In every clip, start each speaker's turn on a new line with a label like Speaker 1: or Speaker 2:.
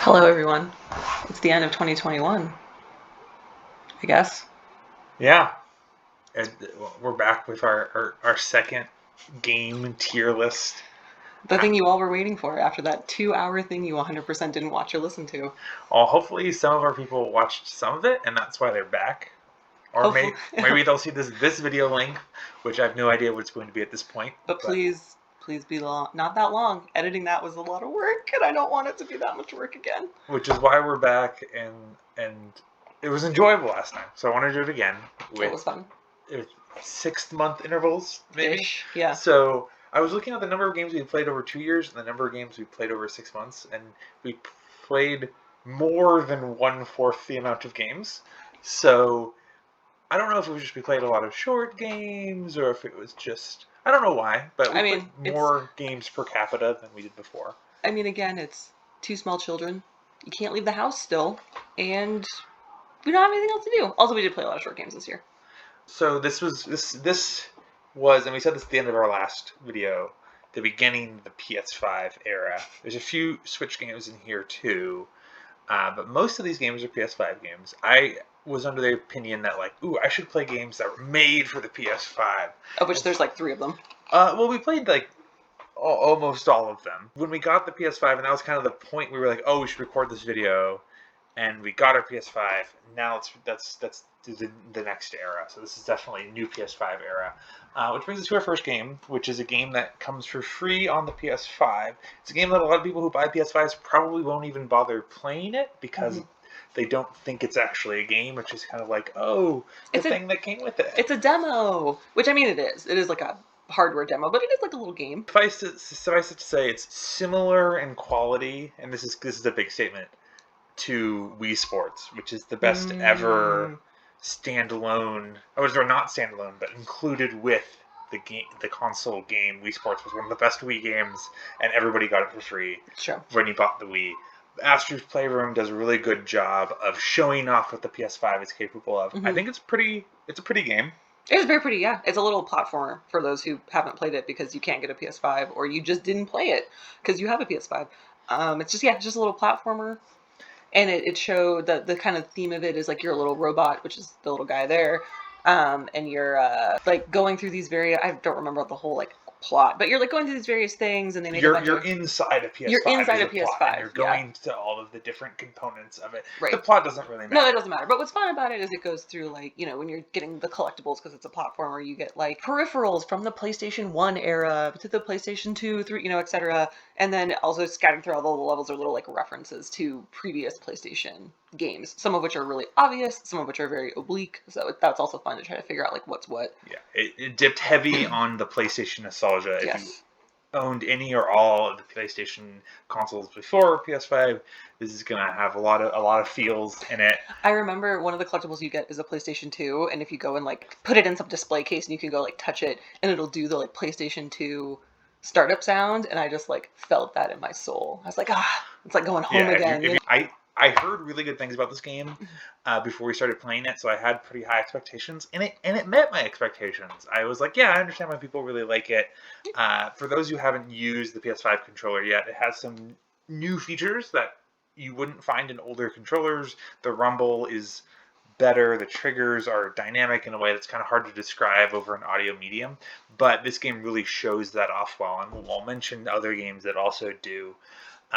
Speaker 1: Hello, everyone. It's the end of 2021, I guess.
Speaker 2: Yeah, and we're back with our second game tier list.
Speaker 1: The thing you all were waiting for after that 2-hour thing you 100% didn't watch or listen to.
Speaker 2: Hopefully some of our people watched some of it, and that's why they're back. Or maybe they'll see this video link, which I have no idea what it's going to be at this point.
Speaker 1: But please be long. Not that long. Editing that was a lot of work, and I don't want it to be that much work again.
Speaker 2: Which is why we're back, and it was enjoyable last time, so I want to do it again.
Speaker 1: It was fun.
Speaker 2: 6-month intervals, maybe?
Speaker 1: Ish, yeah.
Speaker 2: So I was looking at the number of games we played over 2 years and the number of games we played over 6 months, and we played more than 1/4 the amount of games. So I don't know if it was just we played a lot of short games or if it was just, I don't know why, but we played more games per capita than we did before.
Speaker 1: I mean, again, it's 2 small children. You can't leave the house still, and we don't have anything else to do. Also, we did play a lot of short games this year.
Speaker 2: So this was, and we said this at the end of our last video, the beginning of the PS5 era. There's a few Switch games in here too, but most of these games are PS5 games. I was under the opinion that I should play games that were made for the PS5.
Speaker 1: Of which there's 3 of them.
Speaker 2: Well, we played almost all of them. When we got the PS5, and that was kind of the point we were like, oh, we should record this video, and we got our PS5. Now that's the next era. So this is definitely a new PS5 era. Which brings us to our first game, which is a game that comes for free on the PS5. It's a game that a lot of people who buy PS5s probably won't even bother playing it because they don't think it's actually a game, which is kind of like, oh, the thing that came with it.
Speaker 1: It's a demo, which I mean it is. It is like a hardware demo, but it is like a little game.
Speaker 2: Suffice it to say, it's similar in quality, and this is a big statement, to Wii Sports, which is the best ever standalone, or not standalone, but included with the console game. Wii Sports was one of the best Wii games, and everybody got it for free when you bought the Wii. Astro's Playroom does a really good job of showing off what the PS5 is capable of. I think it's a pretty game.
Speaker 1: It is very pretty, yeah. It's a little platformer for those who haven't played it because you can't get a PS5, or you just didn't play it because you have a PS5. It's just a little platformer. And it showed that the kind of theme of it is you're a little robot, which is the little guy there. And you're going through these I don't remember the whole plot, but you're going through these various things, and they make
Speaker 2: you're inside a PS5.
Speaker 1: You're inside a PS5.
Speaker 2: And you're going to all of the different components of it. Right. The plot doesn't really matter.
Speaker 1: No, it doesn't matter. But what's fun about it is it goes through when you're getting the collectibles, because it's a platformer, you get peripherals from the PlayStation 1 era to the PlayStation 2, 3, etc. And then also scattered through all the levels are little references to previous PlayStation games, some of which are really obvious, some of which are very oblique. So that's also fun to try to figure out what's what.
Speaker 2: Yeah, it dipped heavy on the PlayStation nostalgia. If you owned any or all of the PlayStation consoles before PS5, this is gonna have a lot of feels in it.
Speaker 1: I remember one of the collectibles you get is a PlayStation 2, and if you go and put it in some display case, and you can go touch it, and it'll do the PlayStation 2 startup sound, and I just felt that in my soul. I was like, it's like going home again.
Speaker 2: I heard really good things about this game before we started playing it, so I had pretty high expectations, and it met my expectations. I was like, yeah, I understand why people really like it. For those who haven't used the PS5 controller yet, it has some new features that you wouldn't find in older controllers. The rumble is better. The triggers are dynamic in a way that's kind of hard to describe over an audio medium, but this game really shows that off well, and we'll mention other games that also do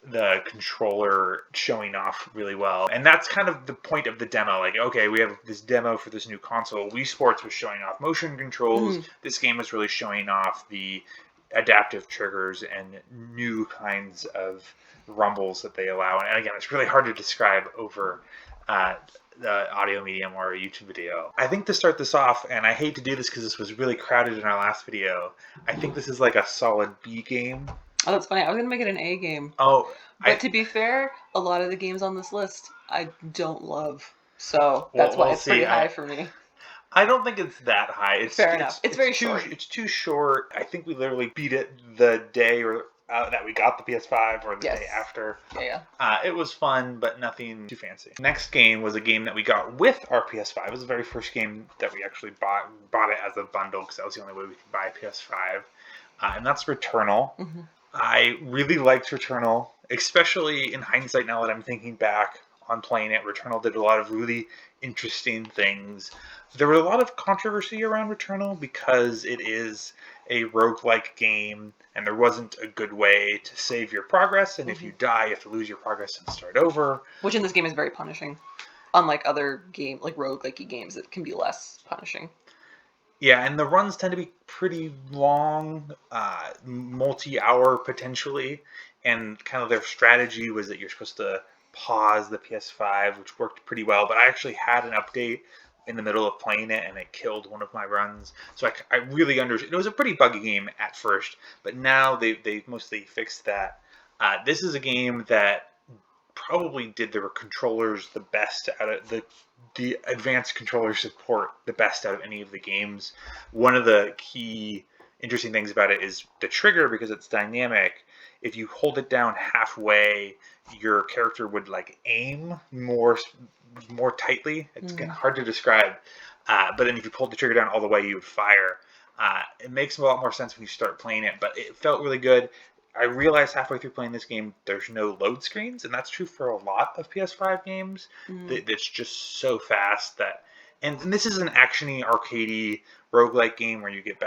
Speaker 2: the controller showing off really well. And that's kind of the point of the demo. Okay, we have this demo for this new console. Wii Sports was showing off motion controls. This game is really showing off the adaptive triggers and new kinds of rumbles that they allow. And again, it's really hard to describe over the audio medium or a YouTube video. I think to start this off, and I hate to do this because this was really crowded in our last video, I think this is a solid B game.
Speaker 1: Oh, that's funny. I was going to make it an A game.
Speaker 2: Oh.
Speaker 1: But to be fair, a lot of the games on this list I don't love. So that's why it's pretty high for me.
Speaker 2: I don't think it's that high.
Speaker 1: Fair enough. It's very short.
Speaker 2: It's too short. I think we literally beat it the day that we got the PS5 or the day after.
Speaker 1: Yeah.
Speaker 2: It was fun, but nothing too fancy. Next game was a game that we got with our PS5. It was the very first game that we actually bought it as a bundle because that was the only way we could buy a PS5. And that's Returnal. I really liked Returnal especially in hindsight now that I'm thinking back on playing it. Returnal did a lot of really interesting things. There was a lot of controversy around Returnal because it is a roguelike game and there wasn't a good way to save your progress, and if you die you have to lose your progress and start over.
Speaker 1: Which in this game is very punishing. Unlike other roguelike games, it can be less punishing.
Speaker 2: Yeah, and the runs tend to be pretty long, multi-hour potentially, and kind of their strategy was that you're supposed to pause the PS5, which worked pretty well, but I actually had an update in the middle of playing it, and it killed one of my runs. So I really understood. It was a pretty buggy game at first, but now they mostly fixed that. This is a game that probably did the controllers the best out of the advanced controller support the best out of any of the games. One of the key interesting things about it is the trigger, because it's dynamic. If you hold it down halfway, your character would like aim more tightly. It's kind of hard to describe. But then if you pulled the trigger down all the way, you would fire. It makes a lot more sense when you start playing it, but it felt really good. I realized halfway through playing this game, there's no load screens, and that's true for a lot of PS5 games. It's just so fast that, and this is an actiony, arcadey, roguelike game where you get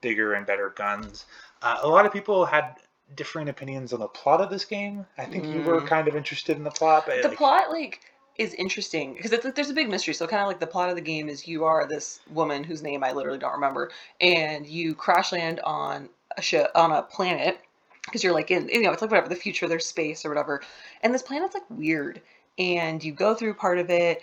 Speaker 2: bigger and better guns. A lot of people had differing opinions on the plot of this game. I think you were kind of interested in the plot. But
Speaker 1: the plot, is interesting because there's a big mystery. So kind of like the plot of the game is you are this woman whose name I literally don't remember, and you crash land on a ship on a planet. Because you're like in, it's like whatever, the future, there's space or whatever. And this planet's like weird. And you go through part of it,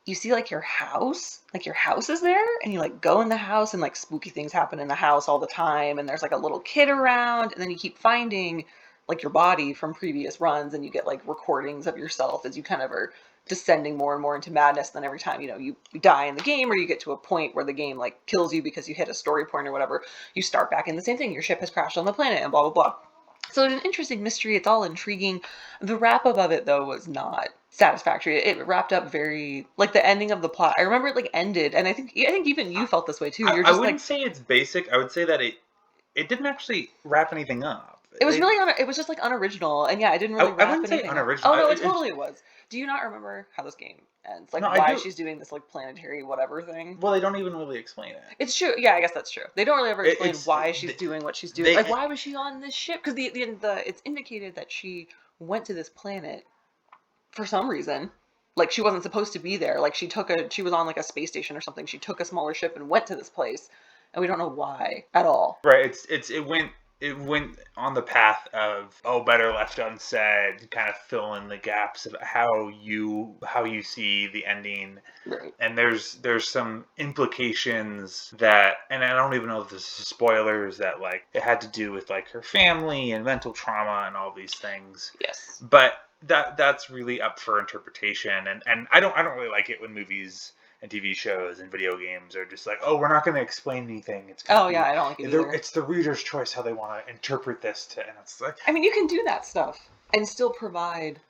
Speaker 1: you see like your house is there, and you like go in the house and like spooky things happen in the house all the time. And there's like a little kid around, and then you keep finding like your body from previous runs, and you get like recordings of yourself as you kind of are descending more and more into madness. Then every time, you die in the game, or you get to a point where the game like kills you because you hit a story point or whatever, you start back in the same thing. Your ship has crashed on the planet and blah, blah, blah. So it's an interesting mystery. It's all intriguing. The wrap up of it, though, was not satisfactory. It wrapped up very like the ending of the plot. I remember it like ended, and I think even you felt this way too. You're just
Speaker 2: I wouldn't say it's basic. I would say that it didn't actually wrap anything up.
Speaker 1: It was really it was just like unoriginal, and yeah, it didn't really wrap
Speaker 2: I wouldn't say
Speaker 1: anything
Speaker 2: unoriginal.
Speaker 1: Up. Oh no, it totally was. Do you not remember how this game ends? Like why she's doing this like planetary whatever thing?
Speaker 2: Well, they don't even really explain it.
Speaker 1: It's true. Yeah, I guess that's true. They don't really ever explain why she's doing what she's doing. Like why was she on this ship? Because the it's indicated that she went to this planet for some reason. Like she wasn't supposed to be there. Like she was on like a space station or something. She took a smaller ship and went to this place, and we don't know why at all.
Speaker 2: Right. It went on the path of better left unsaid, kind of fill in the gaps of how you see the ending.
Speaker 1: Right.
Speaker 2: And there's some implications that, and I don't even know if this is spoilers, that like it had to do with like her family and mental trauma and all these things.
Speaker 1: Yes.
Speaker 2: But that's really up for interpretation, and I don't really like it when movies and TV shows and video games are just like, we're not going to explain anything. It's
Speaker 1: I don't like it either.
Speaker 2: It's the reader's choice how they want to interpret this. And it's like,
Speaker 1: I mean, you can do that stuff and still provide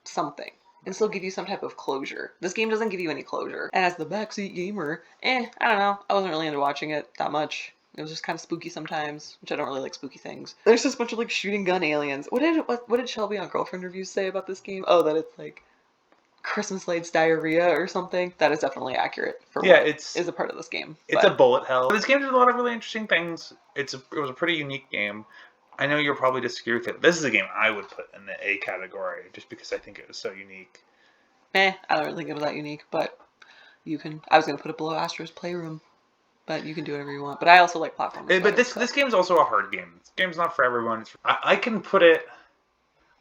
Speaker 1: something and still give you some type of closure. This game doesn't give you any closure. And as the backseat gamer, I don't know. I wasn't really into watching it that much. It was just kind of spooky sometimes, which I don't really like spooky things. There's just a bunch of like shooting gun aliens. What did Shelby on Girlfriend Reviews say about this game? Oh, that it's like Christmas lights diarrhea or something. That is definitely accurate for what is a part of this game.
Speaker 2: It's a bullet hell. This game did a lot of really interesting things. It was a pretty unique game. I know you'll probably disagree with it. This is a game I would put in the A category just because I think it was so unique.
Speaker 1: I don't really think it was that unique, but you can. I was going to put it below Astro's Playroom, but you can do whatever you want. But I also like platformers.
Speaker 2: But this game's also a hard game. This game's not for everyone. I can put it.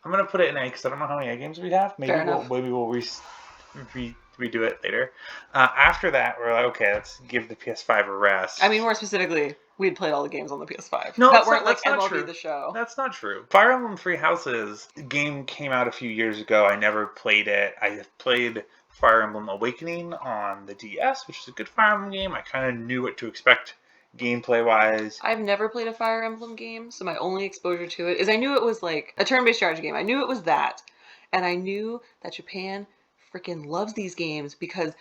Speaker 2: I'm gonna put it in A because I don't know how many A games we have. Maybe we'll redo it later. After that, we're like, okay, let's give the PS5 a rest.
Speaker 1: I mean, more specifically, we had played all the games on the PS5.
Speaker 2: No,
Speaker 1: that weren't
Speaker 2: that's
Speaker 1: like
Speaker 2: not
Speaker 1: MLB
Speaker 2: true.
Speaker 1: The Show.
Speaker 2: That's not true. Fire Emblem Three Houses game came out a few years ago. I never played it. I have played Fire Emblem Awakening on the DS, which is a good Fire Emblem game. I kind of knew what to expect gameplay wise.
Speaker 1: I've never played a Fire Emblem game, so my only exposure to it is I knew it was like a turn-based strategy game. I knew it was that, and I knew that Japan freaking loves these games because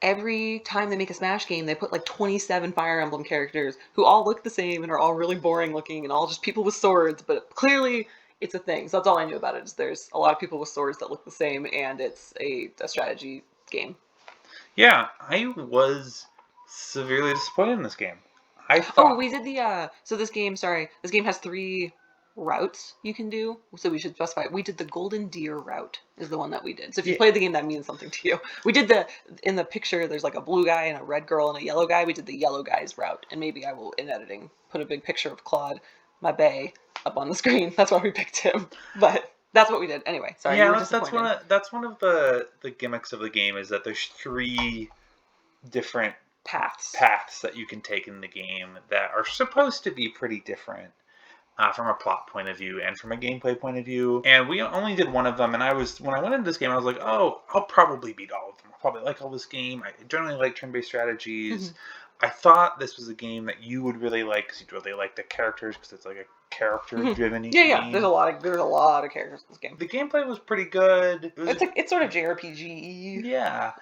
Speaker 1: every time they make a Smash game, they put like 27 Fire Emblem characters who all look the same and are all really boring looking and all just people with swords, but clearly it's a thing. So that's all I knew about it. Is there's a lot of people with swords that look the same, and it's a strategy game.
Speaker 2: Yeah, I was severely disappointed in this game. I
Speaker 1: Oh,
Speaker 2: thought.
Speaker 1: we did the so this game, sorry. This game has 3 routes you can do. So we should specify. We did the golden deer route is the one that we did. So if you
Speaker 2: Yeah,
Speaker 1: played the game, that means something to you. We did in the picture there's like a blue guy and a red girl and a yellow guy. We did the yellow guy's route. And maybe I will in editing put a big picture of Claude, my bae, up on the screen. That's why we picked him. But that's what we did. Anyway, sorry, you were
Speaker 2: yeah,
Speaker 1: disappointed.
Speaker 2: that's one of the gimmicks of the game is that there's 3 different paths that you can take in the game that are supposed to be pretty different from a plot point of view and from a gameplay point of view. And we only did one of them. And when I went into this game, I was like, oh, I'll probably beat all of them. I'll probably like all this game. I generally like turn-based strategies.
Speaker 1: Mm-hmm.
Speaker 2: I thought this was a game that you would really like because you'd really like the characters because it's like a character-driven
Speaker 1: Yeah,
Speaker 2: game.
Speaker 1: There's a lot of characters in this game.
Speaker 2: The gameplay was pretty good.
Speaker 1: It's sort of JRPG.
Speaker 2: Yeah.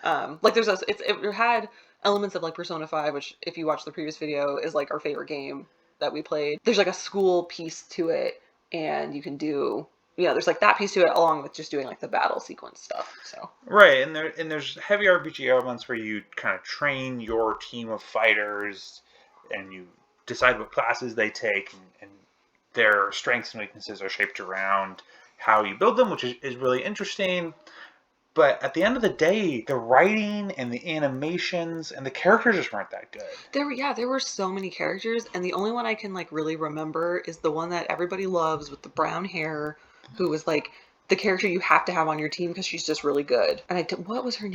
Speaker 1: Like it had elements of like Persona 5, which if you watch the previous video is like our favorite game that we played. There's like a school piece to it, and you can do there's like that piece to it along with just doing like the battle sequence stuff. So
Speaker 2: right, and there's heavy RPG elements where you kind of train your team of fighters, and you decide what classes they take, and their strengths and weaknesses are shaped around how you build them, which is really interesting. But at the end of the day, the writing and the animations and the characters just weren't that good.
Speaker 1: There were so many characters, and the only one I can like really remember is the one that everybody loves with the brown hair, who was like the character you have to have on your team because she's just really good. And what was her name?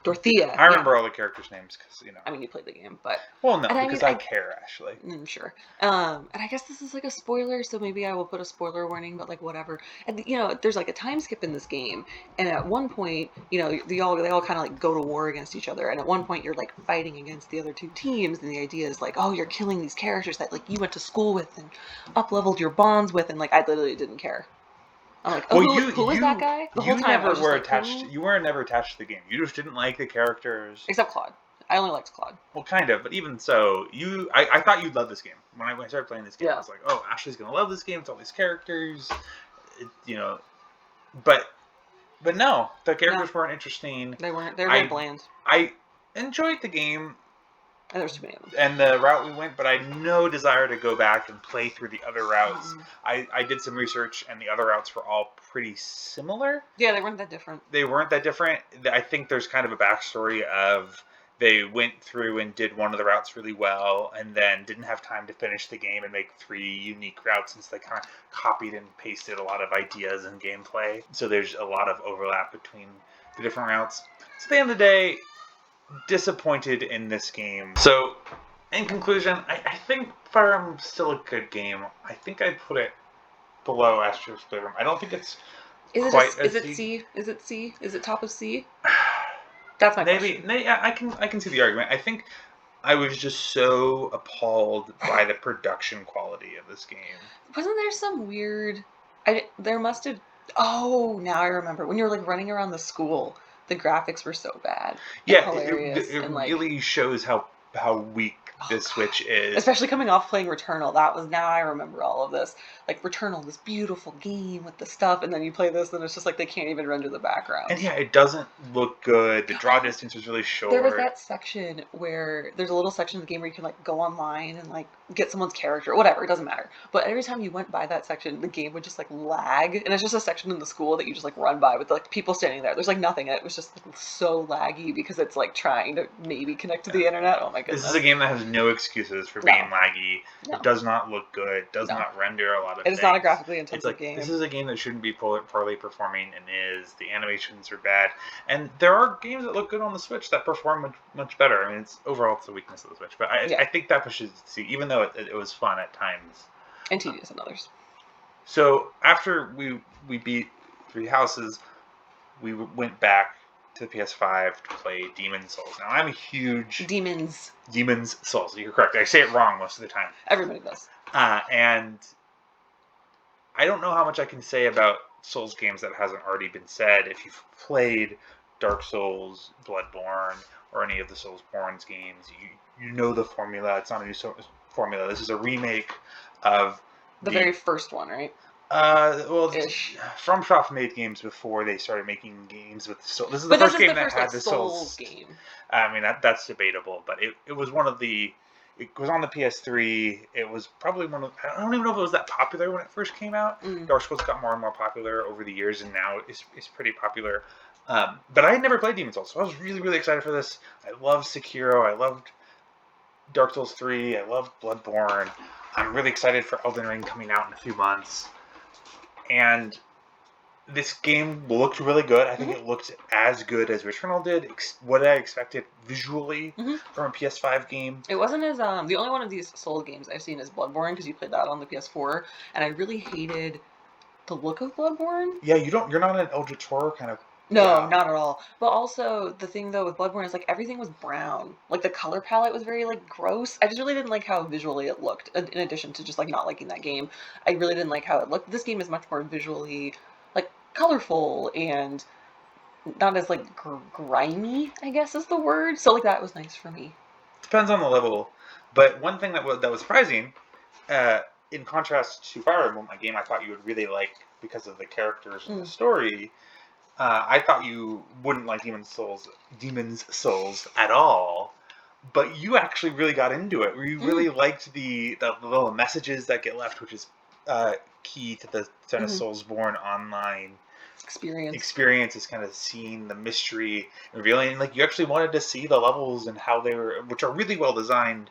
Speaker 1: Dorothea.
Speaker 2: I remember all the characters' names because
Speaker 1: I mean, you played the game, but
Speaker 2: well, no, because I care actually.
Speaker 1: I'm sure. And I guess this is like a spoiler, so maybe I will put a spoiler warning. But like whatever. And there's like a time skip in this game, and at one point, they all kind of like go to war against each other. And at one point, you're like fighting against the other 2 teams, and the idea is like, oh, you're killing these characters that like you went to school with and up-leveled your bonds with, and like I literally didn't care. I'm like, oh,
Speaker 2: well,
Speaker 1: who is that guy? The whole time
Speaker 2: never were attached. You were never attached to the game. You just didn't like the characters,
Speaker 1: except Claude. I only liked Claude.
Speaker 2: Well, kind of, but even so, I thought you'd love this game. When I started playing this game, I was like, oh, Ashley's gonna love this game. It's all these characters, but no, the characters weren't interesting.
Speaker 1: They weren't. They were very bland.
Speaker 2: I enjoyed the game.
Speaker 1: And there's too many of them.
Speaker 2: And the route we went, but I had no desire to go back and play through the other routes. I did some research, and the other routes were all pretty similar.
Speaker 1: Yeah, they weren't that different.
Speaker 2: I think there's kind of a backstory of they went through and did one of the routes really well, and then didn't have time to finish the game and make 3 unique routes, since they kind of copied and pasted a lot of ideas and gameplay. So there's a lot of overlap between the different routes. So at the end of the day, disappointed in this game. So, in conclusion, I think Fire Emblem's still a good game. I think I'd put it below Astro's Playroom. I don't think it's
Speaker 1: Is it C? Is it C? Is it top of C? That's my question.
Speaker 2: I can see the argument. I think I was just so appalled by the production quality of this game.
Speaker 1: Wasn't there some weird? There must have. Oh, now I remember when you were like running around the school. The graphics were so bad.
Speaker 2: Yeah,
Speaker 1: hilarious.
Speaker 2: It really shows how weak this Switch is.
Speaker 1: Especially coming off playing Returnal. Now I remember all of this. Like Returnal, this beautiful game with the stuff, and then you play this and it's just like they can't even render the background.
Speaker 2: And yeah, it doesn't look good. The draw distance was really short.
Speaker 1: There was that section where there's a little section of the game where you can like go online and like get someone's character, whatever, it doesn't matter. But every time you went by that section, the game would just like lag, and it's just a section in the school that you just like run by with like people standing there. There's like nothing, and it was just like so laggy because it's like trying to maybe connect to the internet. Oh my goodness.
Speaker 2: This is a game that has no excuses for being laggy. No. It does not look good. Does not render a lot of things.
Speaker 1: It's not a graphically intensive game.
Speaker 2: This is a game that shouldn't be poorly performing, and is. The animations are bad. And there are games that look good on the Switch that perform much better. I mean, it's a weakness of the Switch. But I think that pushes it to see, even though it was fun at times.
Speaker 1: And tedious in others.
Speaker 2: So after we beat 3 houses, we went back to the PS5 to play Demon's Souls. Now, I'm a huge... Demon's Souls. You're correct. I say it wrong most of the time.
Speaker 1: Everybody does.
Speaker 2: And I don't know how much I can say about Souls games that hasn't already been said. If you've played Dark Souls, Bloodborne, or any of the Soulsborne games, you know the formula. It's not a new formula. This is a remake of
Speaker 1: the very first one, right?
Speaker 2: Well,
Speaker 1: ish.
Speaker 2: FromSoft made games before they started making games with Soul. This is the
Speaker 1: But this
Speaker 2: first
Speaker 1: is
Speaker 2: game
Speaker 1: the
Speaker 2: that
Speaker 1: first like
Speaker 2: had the
Speaker 1: Souls
Speaker 2: Souls.
Speaker 1: game.
Speaker 2: I mean, that's debatable, but it was one of the. It was on the PS3. It was probably one of. I don't even know if it was that popular when it first came out.
Speaker 1: Mm.
Speaker 2: Dark Souls got more and more popular over the years, and now it's pretty popular. But I had never played Demon's Souls, so I was really, really excited for this. I loved Sekiro. I loved Dark Souls 3. I loved Bloodborne. I'm really excited for Elden Ring coming out in a few months. And this game looked really good. I think it looked as good as Returnal did. What I expected visually from a PS5 game.
Speaker 1: It wasn't as the only one of these Souls games I've seen is Bloodborne because you played that on the PS4, and I really hated the look of Bloodborne.
Speaker 2: Yeah, you're not an Eldritch Horror kind of.
Speaker 1: No, not at all. But also the thing though with Bloodborne is like everything was brown. Like the color palette was very like gross. I just really didn't like how visually it looked. In addition to just like not liking that game, I really didn't like how it looked. This game is much more visually like colorful and not as like grimy, I guess is the word. So like that was nice for me.
Speaker 2: Depends on the level. But one thing that was surprising, in contrast to Fire Emblem, a game I thought you would really like because of the characters and the story. I thought you wouldn't like Demon's Souls at all, but you actually really got into it. Where you really liked the little messages that get left, which is key to the kind of Soulsborne online experience. Is kind of seeing the mystery, revealing. Like you actually wanted to see the levels and how they were, which are really well designed.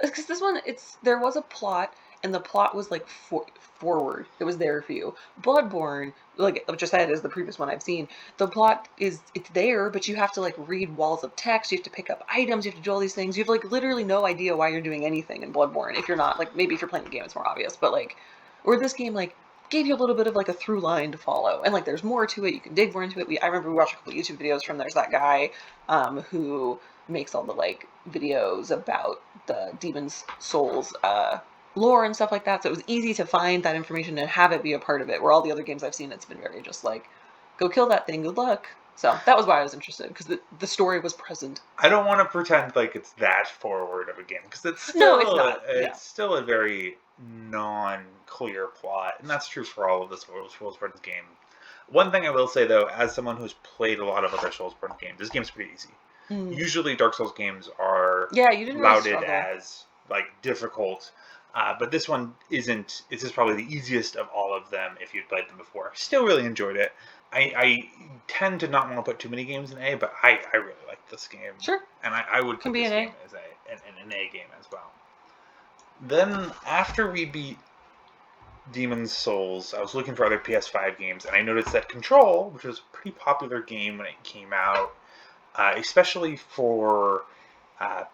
Speaker 1: Because this one, there was a plot, and the plot was like forward. It was there for you. Bloodborne, like I just said, is the previous one I've seen. The plot it's there, but you have to like read walls of text. You have to pick up items. You have to do all these things. You have like literally no idea why you're doing anything in Bloodborne. If you're not like maybe if you're playing the game, it's more obvious. But like, or this game like gave you a little bit of like a through line to follow, and like there's more to it. You can dig more into it. I remember we watched a couple YouTube videos from there's that guy who makes all the like videos about the Demon's Souls lore and stuff like that. So it was easy to find that information and have it be a part of it. Where all the other games I've seen, it's been very just like, go kill that thing, good luck. So that was why I was interested because the story was present.
Speaker 2: I don't want to pretend like it's that forward of a game because it's still
Speaker 1: no, it's not.
Speaker 2: It's still a very non-clear plot, and that's true for all of the Soulsborne games. One thing I will say though, as someone who's played a lot of other Soulsborne games, this game's pretty easy. Usually Dark Souls games are
Speaker 1: you didn't
Speaker 2: lauded
Speaker 1: really
Speaker 2: as like difficult, but this one isn't. This is probably the easiest of all of them if you'd played them before. Still really enjoyed it. I tend to not want to put too many games in A, but I really like this game.
Speaker 1: Sure.
Speaker 2: And I would put this game as an A game as well. Then after we beat Demon's Souls, I was looking for other PS5 games, and I noticed that Control, which was a pretty popular game when it came out, especially for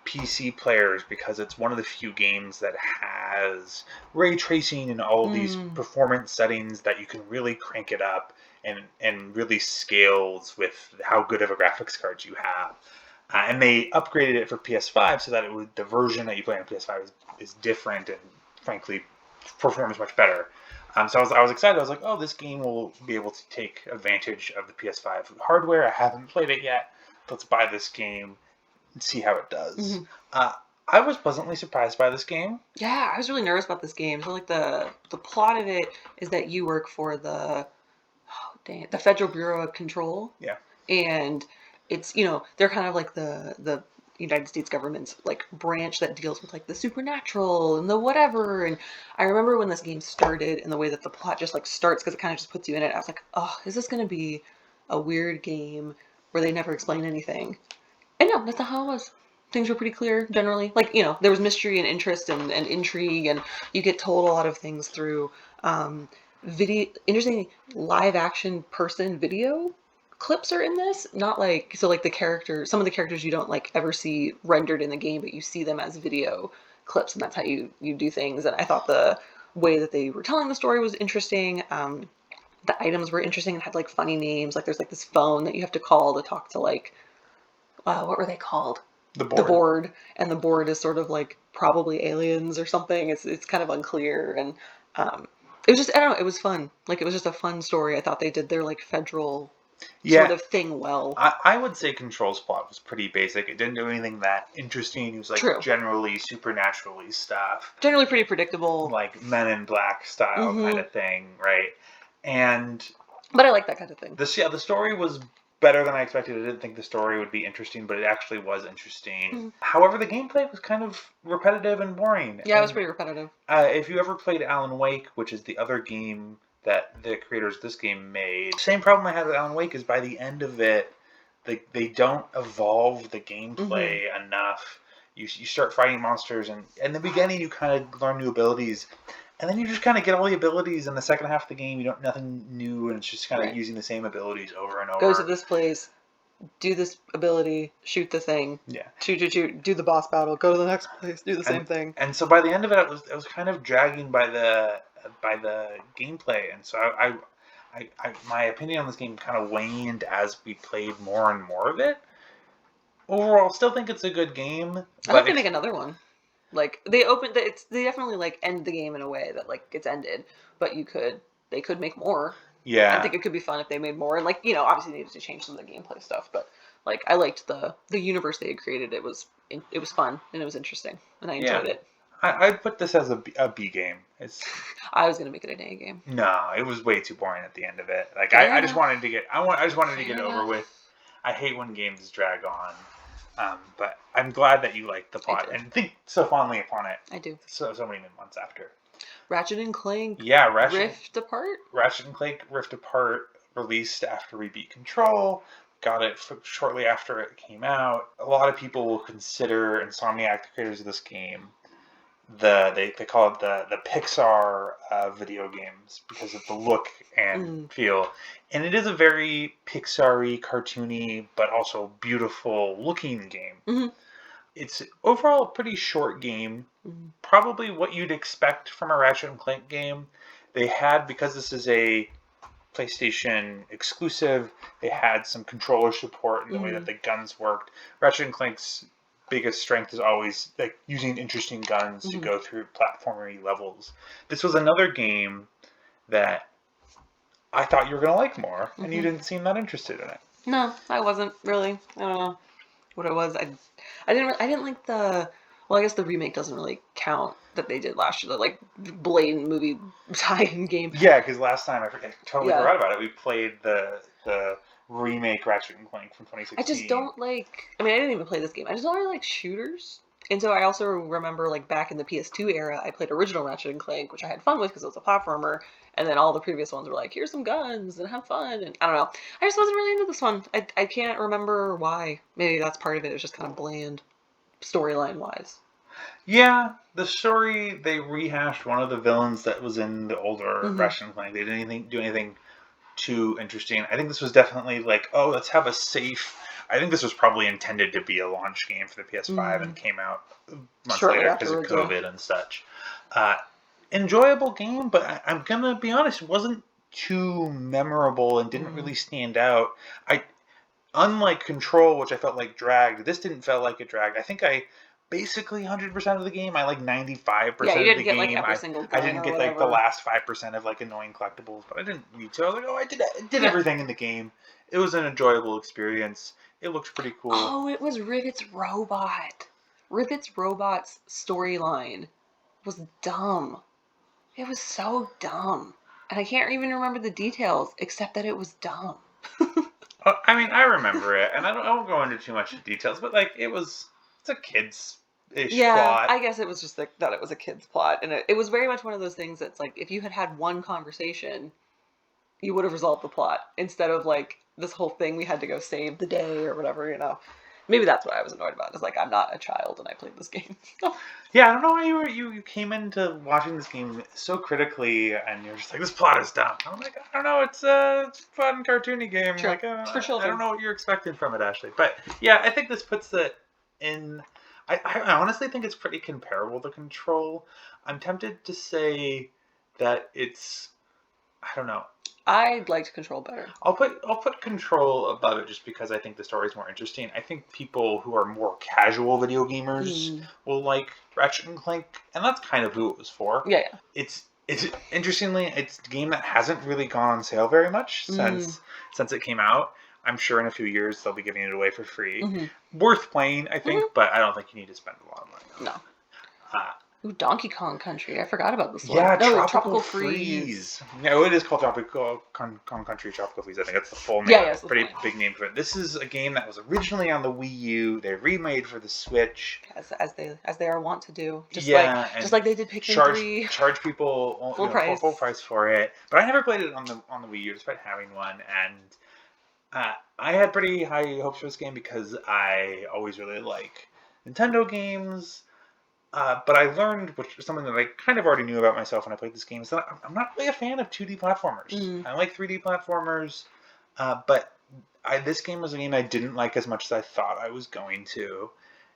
Speaker 2: PC players, because it's one of the few games that has ray tracing and all these performance settings that you can really crank it up and really scales with how good of a graphics card you have. And they upgraded it for PS5 so that the version that you play on PS5 is different and frankly performs much better. So I was excited. I was like, oh, this game will be able to take advantage of the PS5 hardware. I haven't played it yet. Let's buy this game and see how it does. I was pleasantly surprised by this game.
Speaker 1: Yeah, I was really nervous about this game. So like the plot of it is that you work for the Federal Bureau of Control.
Speaker 2: Yeah.
Speaker 1: And it's, they're kind of like the United States government's like branch that deals with like the supernatural and the whatever. And I remember when this game started and the way that the plot just like starts because it kind of just puts you in it. I was like, oh, is this going to be a weird game where they never explain anything? And no, that's not how it was. Things were pretty clear generally. Like, there was mystery and interest and intrigue, and you get told a lot of things through interesting live action person video clips are in this. Not like, so like some of the characters you don't like ever see rendered in the game, but you see them as video clips, and that's how you do things. And I thought the way that they were telling the story was interesting. The items were interesting and had like funny names. Like there's like this phone that you have to call to talk to like, what were they called?
Speaker 2: The board.
Speaker 1: And the board is sort of like probably aliens or something. It's kind of unclear, and it was just, I don't know, it was fun. Like it was just a fun story. I thought they did their like federal sort of thing well.
Speaker 2: I would say Control's plot was pretty basic. It didn't do anything that interesting. It was like
Speaker 1: True.
Speaker 2: generally supernaturally stuff.
Speaker 1: Generally pretty predictable.
Speaker 2: Like Men in Black style kind of thing, right?
Speaker 1: But I like that kind of thing.
Speaker 2: The story was better than I expected. I didn't think the story would be interesting, but it actually was interesting. However, the gameplay was kind of repetitive and boring.
Speaker 1: Yeah, it was pretty repetitive.
Speaker 2: If you ever played Alan Wake, which is the other game that the creators of this game made, same problem I had with Alan Wake is by the end of it, they don't evolve the gameplay enough. You start fighting monsters, and in the beginning you kind of learn new abilities, and then you just kind of get all the abilities in the second half of the game. You don't nothing new, and it's just kind of using the same abilities over and over.
Speaker 1: Go to this place, do this ability, shoot the thing. Yeah. Shoot, do the boss battle. Go to the next place, do the same thing.
Speaker 2: And so by the end of it, it was kind of dragging by the gameplay, and so I my opinion on this game kind of waned as we played more and more of it. Overall, still think it's a good game.
Speaker 1: I hope they make another one. Like they definitely like end the game in a way that like it's ended, but they could make more. Yeah, I think it could be fun if they made more, and like obviously they needed to change some of the gameplay stuff, but like I liked the universe they had created. It was fun and it was interesting, and I enjoyed it.
Speaker 2: I'd put this as a B game.
Speaker 1: I was gonna make it an A game.
Speaker 2: No, it was way too boring at the end of it. Like I just wanted to get to get over with. I hate when games drag on, but I'm glad that you liked the plot and think so fondly upon it.
Speaker 1: I do.
Speaker 2: So many months after.
Speaker 1: Ratchet and Clank.
Speaker 2: Yeah,
Speaker 1: Rift Apart.
Speaker 2: Ratchet and Clank Rift Apart released after we beat Control. Got it shortly after it came out. A lot of people will consider Insomniac, the creators of this game, they call it the Pixar video games because of the look and feel, and it is a very Pixar-y, cartoony, but also beautiful looking game. It's overall a pretty short game, probably what you'd expect from a Ratchet and Clank game. They had, because this is a PlayStation exclusive, they had some controller support in the way that the guns worked. Ratchet and Clank's biggest strength is always like using interesting guns to go through platformery levels. This was another game that I thought you were gonna like more, and you didn't seem that interested in it.
Speaker 1: No, I wasn't really. I don't know what it was. I didn't like the. Well, I guess the remake doesn't really count that they did last year. The like blatant movie tie-in game.
Speaker 2: Yeah, because last time I totally forgot about it. We played the remake Ratchet and Clank from 2016.
Speaker 1: I just don't like. I mean, I didn't even play this game. I just don't really like shooters. And so I also remember, like, back in the PS2 era, I played original Ratchet and Clank, which I had fun with because it was a platformer. And then all the previous ones were like, here's some guns and have fun. And I don't know. I just wasn't really into this one. I can't remember why. Maybe that's part of it. It was just kind of bland storyline-wise.
Speaker 2: Yeah, the story, they rehashed one of the villains that was in the older Ratchet and Clank. They didn't do anything too interesting. I think this was definitely like, oh, let's have a safe... I think this was probably intended to be a launch game for the PS5 and came out months later because of COVID and such. Enjoyable game, but I'm going to be honest, it wasn't too memorable and didn't really stand out. Unlike Control, which I felt like dragged, this didn't feel like it dragged. I think I basically 100% of the game. I like 95% of the game.
Speaker 1: Like every single gun
Speaker 2: I didn't get like the last 5% of like annoying collectibles, but I didn't need to. I was like, oh, I did everything in the game. It was an enjoyable experience. It looked pretty cool.
Speaker 1: Oh, it was Rivet's Robot. Rivet's Robot's storyline was dumb. It was so dumb. And I can't even remember the details, except that it was dumb.
Speaker 2: I mean, I remember it, and I won't go into too much details, but like, it's a kid's-ish plot.
Speaker 1: I guess it was just that it was a kid's plot. And it was very much one of those things that's like, if you had one conversation, you would have resolved the plot, instead of like, this whole thing we had to go save the day or whatever, Maybe that's what I was annoyed about. It's like, I'm not a child and I played this game.
Speaker 2: Yeah, I don't know why you came into watching this game so critically and you're just like, this plot is dumb. I'm like, I don't know, it's a fun cartoony game.
Speaker 1: Sure.
Speaker 2: Like,
Speaker 1: it's for children.
Speaker 2: I don't know what you're expecting from it, Ashley. But yeah, I think this puts it in... I honestly think it's pretty comparable to Control. I'm tempted to say that it's... I don't know.
Speaker 1: I liked Control better.
Speaker 2: I'll put Control above it just because I think the story's more interesting. I think people who are more casual video gamers will like Ratchet and Clank, and that's kind of who it was for.
Speaker 1: Yeah.
Speaker 2: It's It's interestingly, it's a game that hasn't really gone on sale very much since it came out. I'm sure in a few years they'll be giving it away for free. Worth playing, I think, but I don't think you need to spend a lot of money on it.
Speaker 1: No.
Speaker 2: Uh,
Speaker 1: Ooh, Donkey Kong Country. I forgot about this one.
Speaker 2: Yeah,
Speaker 1: No,
Speaker 2: Tropical Freeze. No, it is called Tropical Country Tropical Freeze. I think that's the full name.
Speaker 1: Yeah, it's the
Speaker 2: pretty
Speaker 1: full name.
Speaker 2: big name for it. This is a game that was originally on the Wii U. They remade for the Switch,
Speaker 1: as they are wont to do. Just
Speaker 2: and
Speaker 1: like they did Pikmin 3.
Speaker 2: charge people
Speaker 1: Full price.
Speaker 2: full price for it. But I never played it on the Wii U, despite having one. And I had pretty high hopes for this game because I always really like Nintendo games. But I learned, which is something that I kind of already knew about myself when I played this game, is that I'm not really a fan of 2D platformers. I like 3D platformers, but this game was a game I didn't like as much as I thought I was going to.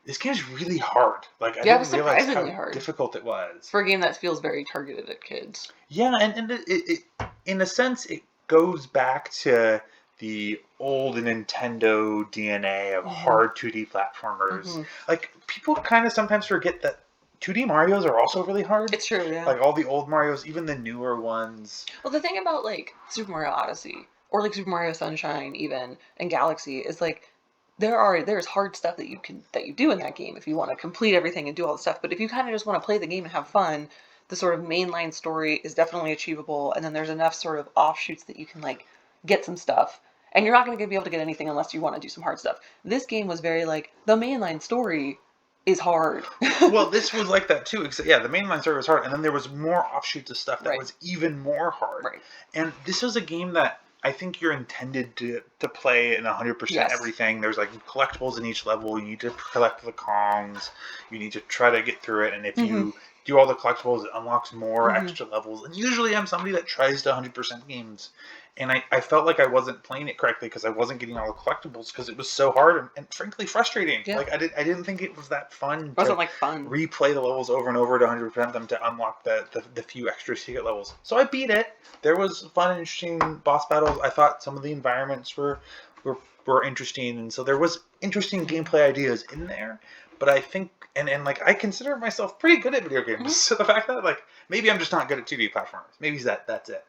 Speaker 2: This game is really hard. Like I didn't realize how difficult it was.
Speaker 1: For a game that feels very targeted at kids.
Speaker 2: Yeah, and it in a sense, it goes back to the old Nintendo DNA of hard 2D platformers. Like, people kind of sometimes forget that 2D Marios are also really hard.
Speaker 1: It's true, yeah.
Speaker 2: Like, all the old Marios, even the newer ones.
Speaker 1: Well, the thing about, like, Super Mario Odyssey, or, like, Super Mario Sunshine, even, and Galaxy, is, like, there's hard stuff that you do in that game if you want to complete everything and do all the stuff. But if you kind of just want to play the game and have fun, the sort of mainline story is definitely achievable, and then there's enough sort of offshoots that you can, like, get some stuff. And you're not going to be able to get anything unless you want to do some hard stuff. This game was very, like, the mainline story is hard.
Speaker 2: Well, this was like that too. Except, the mainline story was hard, and then there was more offshoots of stuff that was even more hard.
Speaker 1: Right.
Speaker 2: And this was a game that I think you're intended to play in 100% everything. There's like collectibles in each level. You need to collect the Kongs. You need to try to get through it, and if you do all the collectibles, it unlocks more extra levels. And usually I'm somebody that tries to 100% games. And I felt like I wasn't playing it correctly because I wasn't getting all the collectibles because it was so hard and frankly frustrating. Yeah. Like I didn't think it was that fun.
Speaker 1: It wasn't like fun.
Speaker 2: Replay the levels over and over to 100% them to unlock the few extra secret levels. So I beat it. There was fun and interesting boss battles. I thought some of the environments were interesting, and so there was interesting gameplay ideas in there. But I think and like I consider myself pretty good at video games. So the fact that like maybe I'm just not good at 2D platformers. Maybe that's it.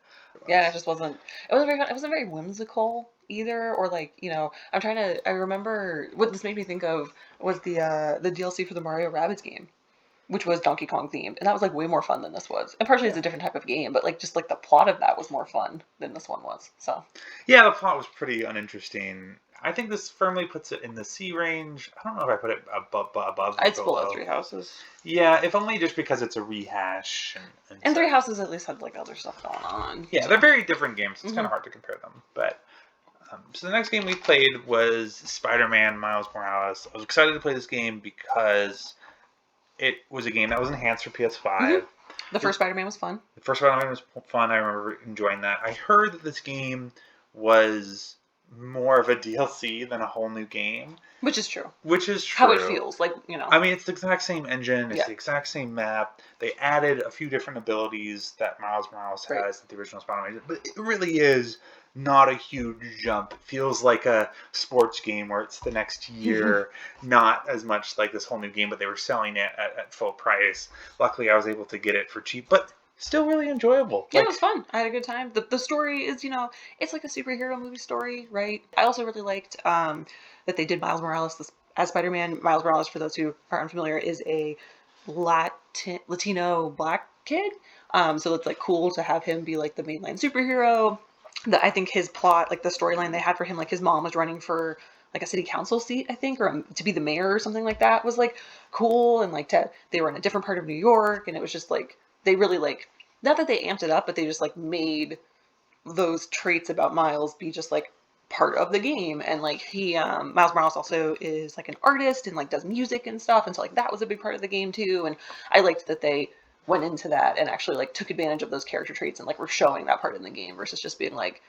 Speaker 1: Yeah, it just wasn't. It wasn't very whimsical either, or like I remember what this made me think of was the DLC for the Mario Rabbids game, which was Donkey Kong themed, and that was like way more fun than this was. And partially it's a different type of game, but like just like the plot of that was more fun than this one was. So
Speaker 2: yeah, the plot was pretty uninteresting. I think this firmly puts it in the C range. I don't know if I put it above.
Speaker 1: I'd below Three Houses.
Speaker 2: Yeah, if only just because it's a rehash.
Speaker 1: And Three Houses at least had like other stuff going on.
Speaker 2: Yeah, they're very different games. It's kind of hard to compare them. But so the next game we played was Spider-Man Miles Morales. I was excited to play this game because it was a game that was enhanced for PS5.
Speaker 1: The first Spider-Man was fun.
Speaker 2: The first Spider-Man was fun. I remember enjoying that. I heard that this game was more of a DLC than a whole new game.
Speaker 1: Which is true.
Speaker 2: How
Speaker 1: it feels, like,
Speaker 2: I mean, it's the exact same engine. It's the exact same map. They added a few different abilities that Miles Morales has that the original Spider-Man did. But it really is not a huge jump. It feels like a sports game where it's the next year. Not as much like this whole new game, but they were selling it at full price. Luckily, I was able to get it for cheap. But still really enjoyable.
Speaker 1: Yeah, it was fun. I had a good time. The story is, it's like a superhero movie story, right? I also really liked that they did Miles Morales as Spider-Man. Miles Morales, for those who are unfamiliar, is a Latino black kid. So it's like cool to have him be like the mainline superhero. I think his plot, like the storyline they had for him, like his mom was running for like a city council seat, I think, or to be the mayor or something like that, was like cool. And like they were in a different part of New York, and it was just like, they really like, not that they amped it up, but they just like made those traits about Miles be just like part of the game. And like Miles Morales also is like an artist and like does music and stuff, and so like that was a big part of the game too. And I liked that they went into that and actually like took advantage of those character traits and like were showing that part in the game versus just being like,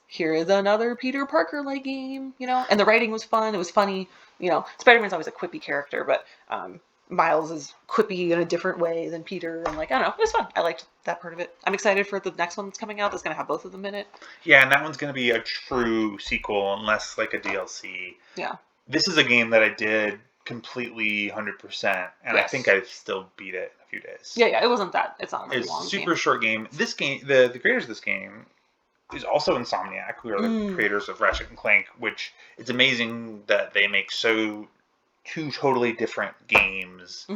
Speaker 1: here is another Peter Parker like game, And the writing was fun. It was funny. Spider-Man's always a quippy character, but Miles is quippy in a different way than Peter, and like, I don't know, it was fun. I liked that part of it. I'm excited for the next one that's coming out that's going to have both of them in it.
Speaker 2: Yeah, and that one's going to be a true sequel unless like a DLC.
Speaker 1: Yeah.
Speaker 2: This is a game that I did completely 100%, and I
Speaker 1: Yes.
Speaker 2: think I still beat it in a few days.
Speaker 1: Yeah, it wasn't that. It's not a very
Speaker 2: It's
Speaker 1: long
Speaker 2: a super
Speaker 1: game.
Speaker 2: short game. This game, the creators of this game is also Insomniac, who are the creators of Ratchet and Clank, which it's amazing that they make two totally different games,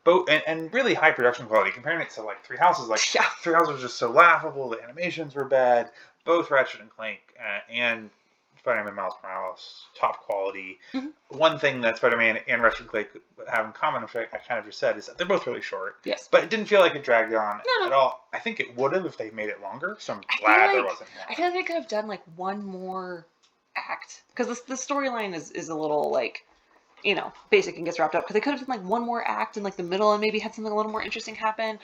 Speaker 2: both and really high production quality. Comparing it to like Three Houses, Three Houses was just so laughable. The animations were bad. Both Ratchet and Clank and Spider-Man Miles Morales, top quality. One thing that Spider-Man and Ratchet and Clank have in common, which I kind of just said, is that they're both really short.
Speaker 1: Yes.
Speaker 2: But it didn't feel like it dragged on at all. I think it would have if they made it longer, so I'm glad there wasn't more.
Speaker 1: I feel like they could have done like one more act. Because the storyline is a little like, basic and gets wrapped up. Because they could have done like one more act in like the middle and maybe had something a little more interesting happen.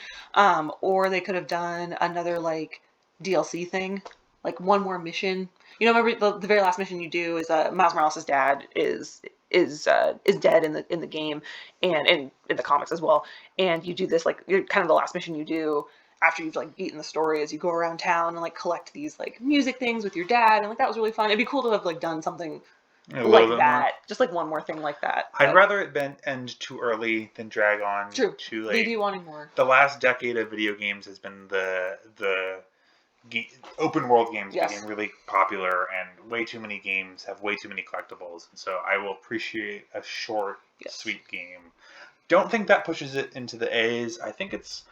Speaker 1: Or they could have done another like DLC thing. Like one more mission. Remember the very last mission you do is Miles Morales' dad is dead in the game and in the comics as well. And you do this like kind of the last mission you do after you've like beaten the story is you go around town and like collect these like music things with your dad, and like that was really fun. It'd be cool to have like done something like that, just like one more thing like that.
Speaker 2: I'd rather it end too early than drag on too late.
Speaker 1: They do wanting more.
Speaker 2: The last decade of video games has been the open world games became really popular, and way too many games have way too many collectibles, and so I will appreciate a short, sweet game. Don't think that pushes it into the A's. I think it's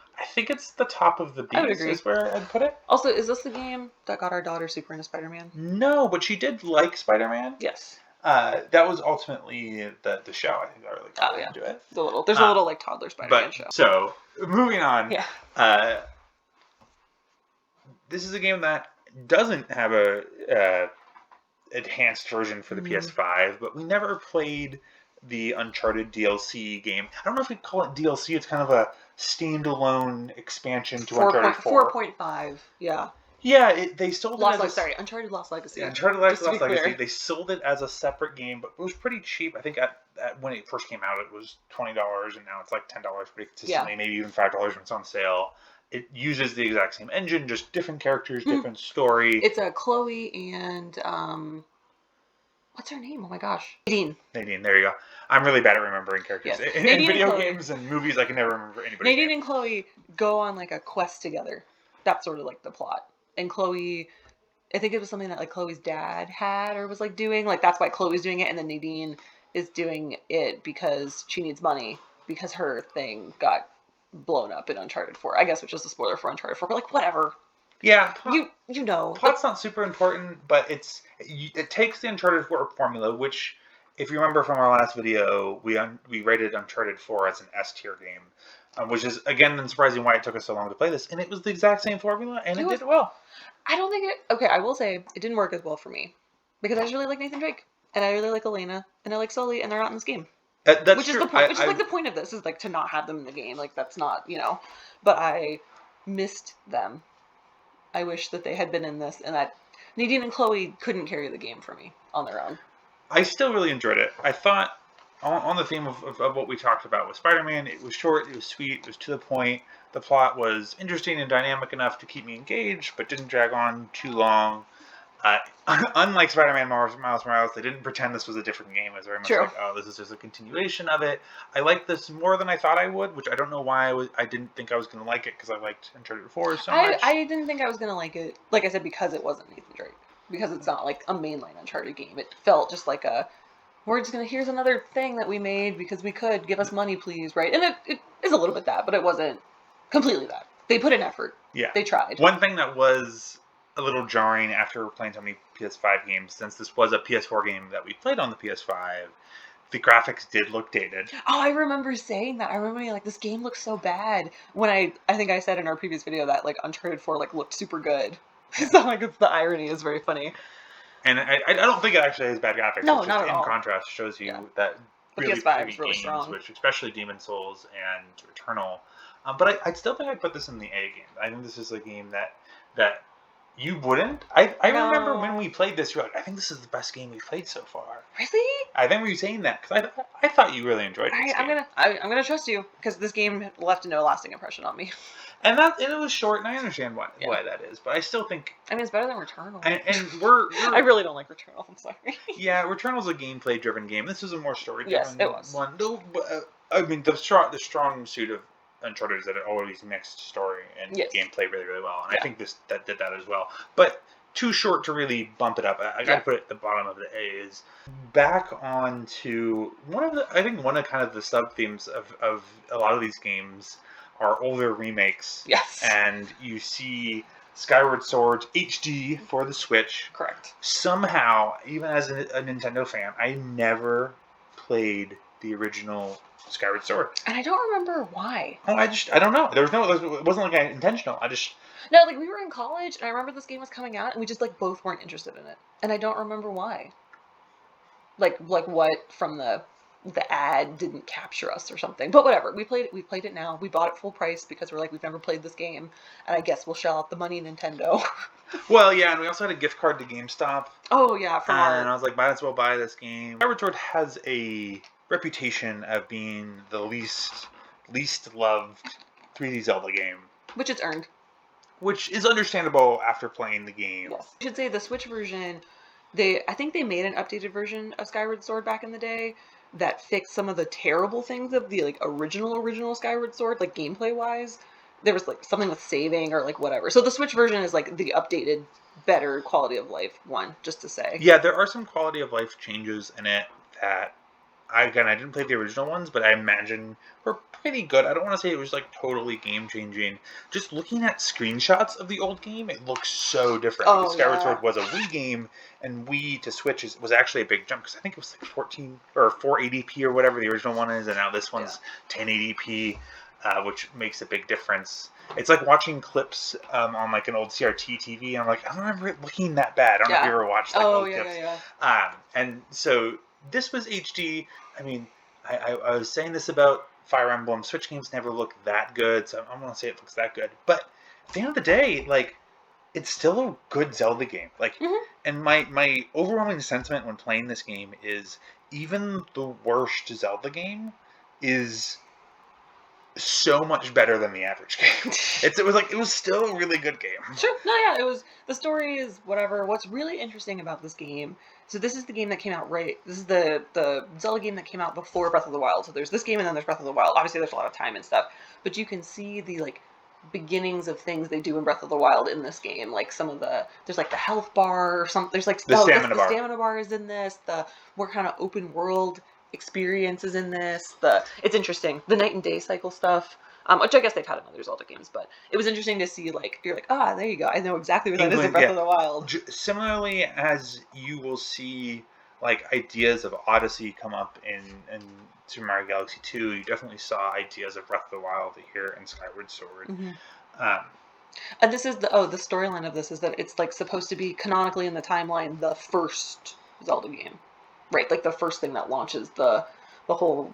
Speaker 2: the top of the B's is where I'd put it.
Speaker 1: Also, is this the game that got our daughter super into Spider-Man?
Speaker 2: No, but she did like Spider-Man.
Speaker 1: Yes.
Speaker 2: That was ultimately the show. I think I really got into it.
Speaker 1: There's a little like toddler Spider-Man show.
Speaker 2: So moving on.
Speaker 1: Yeah.
Speaker 2: This is a game that doesn't have a enhanced version for the PS5, but we never played the Uncharted DLC game. I don't know if we call it DLC. It's kind of a standalone expansion to Uncharted 4.
Speaker 1: 4.5. Yeah.
Speaker 2: Yeah, they sold it
Speaker 1: Uncharted Lost Legacy.
Speaker 2: Yeah, Uncharted Lost Legacy. They sold it as a separate game, but it was pretty cheap. I think when it first came out, it was $20, and now it's like $10 pretty consistently, maybe even $5 when it's on sale. It uses the exact same engine, just different characters, different story.
Speaker 1: It's a Chloe and what's her name? Oh my gosh, Nadine.
Speaker 2: Nadine, there you go. I'm really bad at remembering characters. Yes. In video games and movies, I can never remember anybody's
Speaker 1: Nadine
Speaker 2: name.
Speaker 1: And Chloe go on like a quest together. That's sort of like the plot. And Chloe, I think it was something that like Chloe's dad had or was like doing. Like that's why Chloe's doing it, and then Nadine is doing it because she needs money because her thing got blown up in Uncharted 4, I guess, which is a spoiler for Uncharted 4, but like whatever.
Speaker 2: Yeah,
Speaker 1: you know,
Speaker 2: plot's not super important, but it takes the Uncharted 4 formula, which, if you remember from our last video, we rated Uncharted 4 as an S tier game, which is again surprising why it took us so long to play this, and it was the exact same formula, and it did well.
Speaker 1: I don't think it. Okay, I will say it didn't work as well for me because I just really like Nathan Drake, and I really like Elena, and I like Sully, and they're not in this game.
Speaker 2: That's
Speaker 1: which is
Speaker 2: true.
Speaker 1: the point. Which is like the point of this is like to not have them in the game. Like that's not But I missed them. I wish that they had been in this, and that Nadine and Chloe couldn't carry the game for me on their own.
Speaker 2: I still really enjoyed it. I thought on the theme of what we talked about with Spider-Man, it was short, it was sweet, it was to the point. The plot was interesting and dynamic enough to keep me engaged, but didn't drag on too long. Unlike Spider-Man Miles Morales, they didn't pretend this was a different game. It was very much like, oh, this is just a continuation of it. I liked this more than I thought I would, which I don't know why I didn't think I was going to like it, because I liked Uncharted 4 so much.
Speaker 1: I didn't think I was going to like it, like I said, because it wasn't Nathan Drake. Because it's not like a mainline Uncharted game. It felt just like we're just going to, here's another thing that we made because we could, give us money please, right? And it is a little bit that, but it wasn't completely that. They put in effort.
Speaker 2: Yeah.
Speaker 1: They tried.
Speaker 2: One thing that was a little jarring after playing so many PS5 games, since this was a PS4 game that we played on the PS5, the graphics did look dated.
Speaker 1: Oh, I remember saying that. I remember being like, this game looks so bad. When I think I said in our previous video that like Uncharted 4 like looked super good. So like the irony is very funny.
Speaker 2: And I don't think it actually has bad graphics.
Speaker 1: No,
Speaker 2: it's
Speaker 1: not
Speaker 2: just
Speaker 1: at all.
Speaker 2: In contrast, shows you that
Speaker 1: the
Speaker 2: really
Speaker 1: PS5
Speaker 2: heavy
Speaker 1: is really
Speaker 2: games,
Speaker 1: strong.
Speaker 2: which especially Demon's Souls and Returnal. But I still think I'd put this in the A game. I think this is a game that you wouldn't. I remember when we played this, you're like, I think this is the best game we've played so far.
Speaker 1: Really?
Speaker 2: I remember you saying that because I thought you really enjoyed this
Speaker 1: I'm
Speaker 2: game.
Speaker 1: gonna trust you because this game left no lasting impression on me.
Speaker 2: And it was short, and I understand why that is, but I still think.
Speaker 1: I mean, it's better than Returnal.
Speaker 2: And we're
Speaker 1: I really don't like Returnal. I'm sorry.
Speaker 2: Yeah, Returnal's a gameplay-driven game. This is a more story-driven
Speaker 1: Yes, it was.
Speaker 2: one. Though, I mean, the strong suit of Uncharted is that it always mixed story and gameplay really, really well, and I think that did that as well. But too short to really bump it up. I got to put it at the bottom of the A. Is back on to one of kind of the sub themes of a lot of these games are older remakes.
Speaker 1: Yes.
Speaker 2: And you see Skyward Sword HD for the Switch.
Speaker 1: Correct.
Speaker 2: Somehow, even as a Nintendo fan, I never played the original Skyward Sword.
Speaker 1: And I don't remember why.
Speaker 2: Oh, I don't know. It wasn't like intentional.
Speaker 1: No, like we were in college and I remember this game was coming out and we just like both weren't interested in it. And I don't remember why. Like what from the ad didn't capture us or something. But whatever. We played it now. We bought it full price because we're like, we've never played this game. And I guess we'll shell out the money, Nintendo.
Speaker 2: Well, yeah, and we also had a gift card to GameStop.
Speaker 1: Oh, yeah,
Speaker 2: and I was like, might as well buy this game. Skyward Sword has a reputation of being the least loved 3D Zelda game.
Speaker 1: Which it's earned.
Speaker 2: Which is understandable after playing the game.
Speaker 1: Yes. I should say the Switch version, I think they made an updated version of Skyward Sword back in the day that fixed some of the terrible things of the like original Skyward Sword, like gameplay wise. There was like something with saving or like whatever. So the Switch version is like the updated, better quality of life one, just to say.
Speaker 2: Yeah, there are some quality of life changes in it that I didn't play the original ones, but I imagine were pretty good. I don't want to say it was like totally game changing. Just looking at screenshots of the old game, it looks so different.
Speaker 1: Oh,
Speaker 2: Skyward Sword was a Wii game, and Wii to Switch was actually a big jump because I think it was like 14 or 480p or whatever the original one is, and now this one's 1080p, which makes a big difference. It's like watching clips on like an old CRT TV, and I'm like, I don't remember it looking that bad. I don't know if you ever watched like old clips. And so this was HD. I mean, I was saying this about Fire Emblem. Switch games never look that good, so I'm going to say it looks that good. But at the end of the day, like, it's still a good Zelda game. Like, and my overwhelming sentiment when playing this game is even the worst Zelda game is so much better than the average game. It was still a really good game.
Speaker 1: Sure. No, yeah, it was. The story is whatever. What's really interesting about this game, so this is the game that came out this is the Zelda game that came out before Breath of the Wild. So there's this game and then there's Breath of the Wild. Obviously there's a lot of time and stuff, but you can see the like beginnings of things they do in Breath of the Wild in this game. Like some of there's like the health bar or something. There's like
Speaker 2: the stamina bar.
Speaker 1: The stamina bar is in this. The more kind of open world experiences in this. It's interesting. The night and day cycle stuff. Which I guess they've had in other Zelda games, but it was interesting to see, like, you're like, there you go. I know exactly what that is in Breath of the Wild.
Speaker 2: Similarly, as you will see, like, ideas of Odyssey come up in Super Mario Galaxy 2, you definitely saw ideas of Breath of the Wild here in Skyward Sword.
Speaker 1: And this is the storyline of this is that it's, like, supposed to be, canonically in the timeline, the first Zelda game. Right, like, the first thing that launches the whole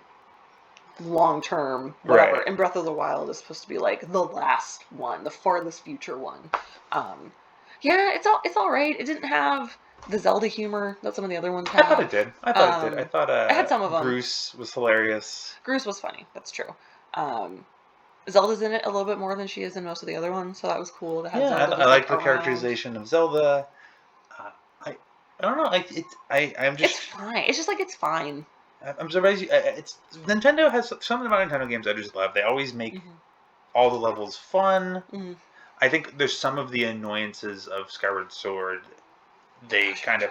Speaker 1: long-term whatever. And Breath of the Wild is supposed to be like the last one, the farthest future one. It's all right. It didn't have the Zelda humor that some of the other ones had.
Speaker 2: I thought it did. I thought
Speaker 1: I had some of them.
Speaker 2: Groose was hilarious.
Speaker 1: Groose was funny. That's true. Zelda's in it a little bit more than she is in most of the other ones, so that was cool to have Zelda.
Speaker 2: I like the characterization of Zelda. I don't know.
Speaker 1: It's fine. It's just like it's fine.
Speaker 2: I'm surprised. Nintendo has something about Nintendo games I just love. They always make all the levels fun. I think there's some of the annoyances of Skyward Sword they kind of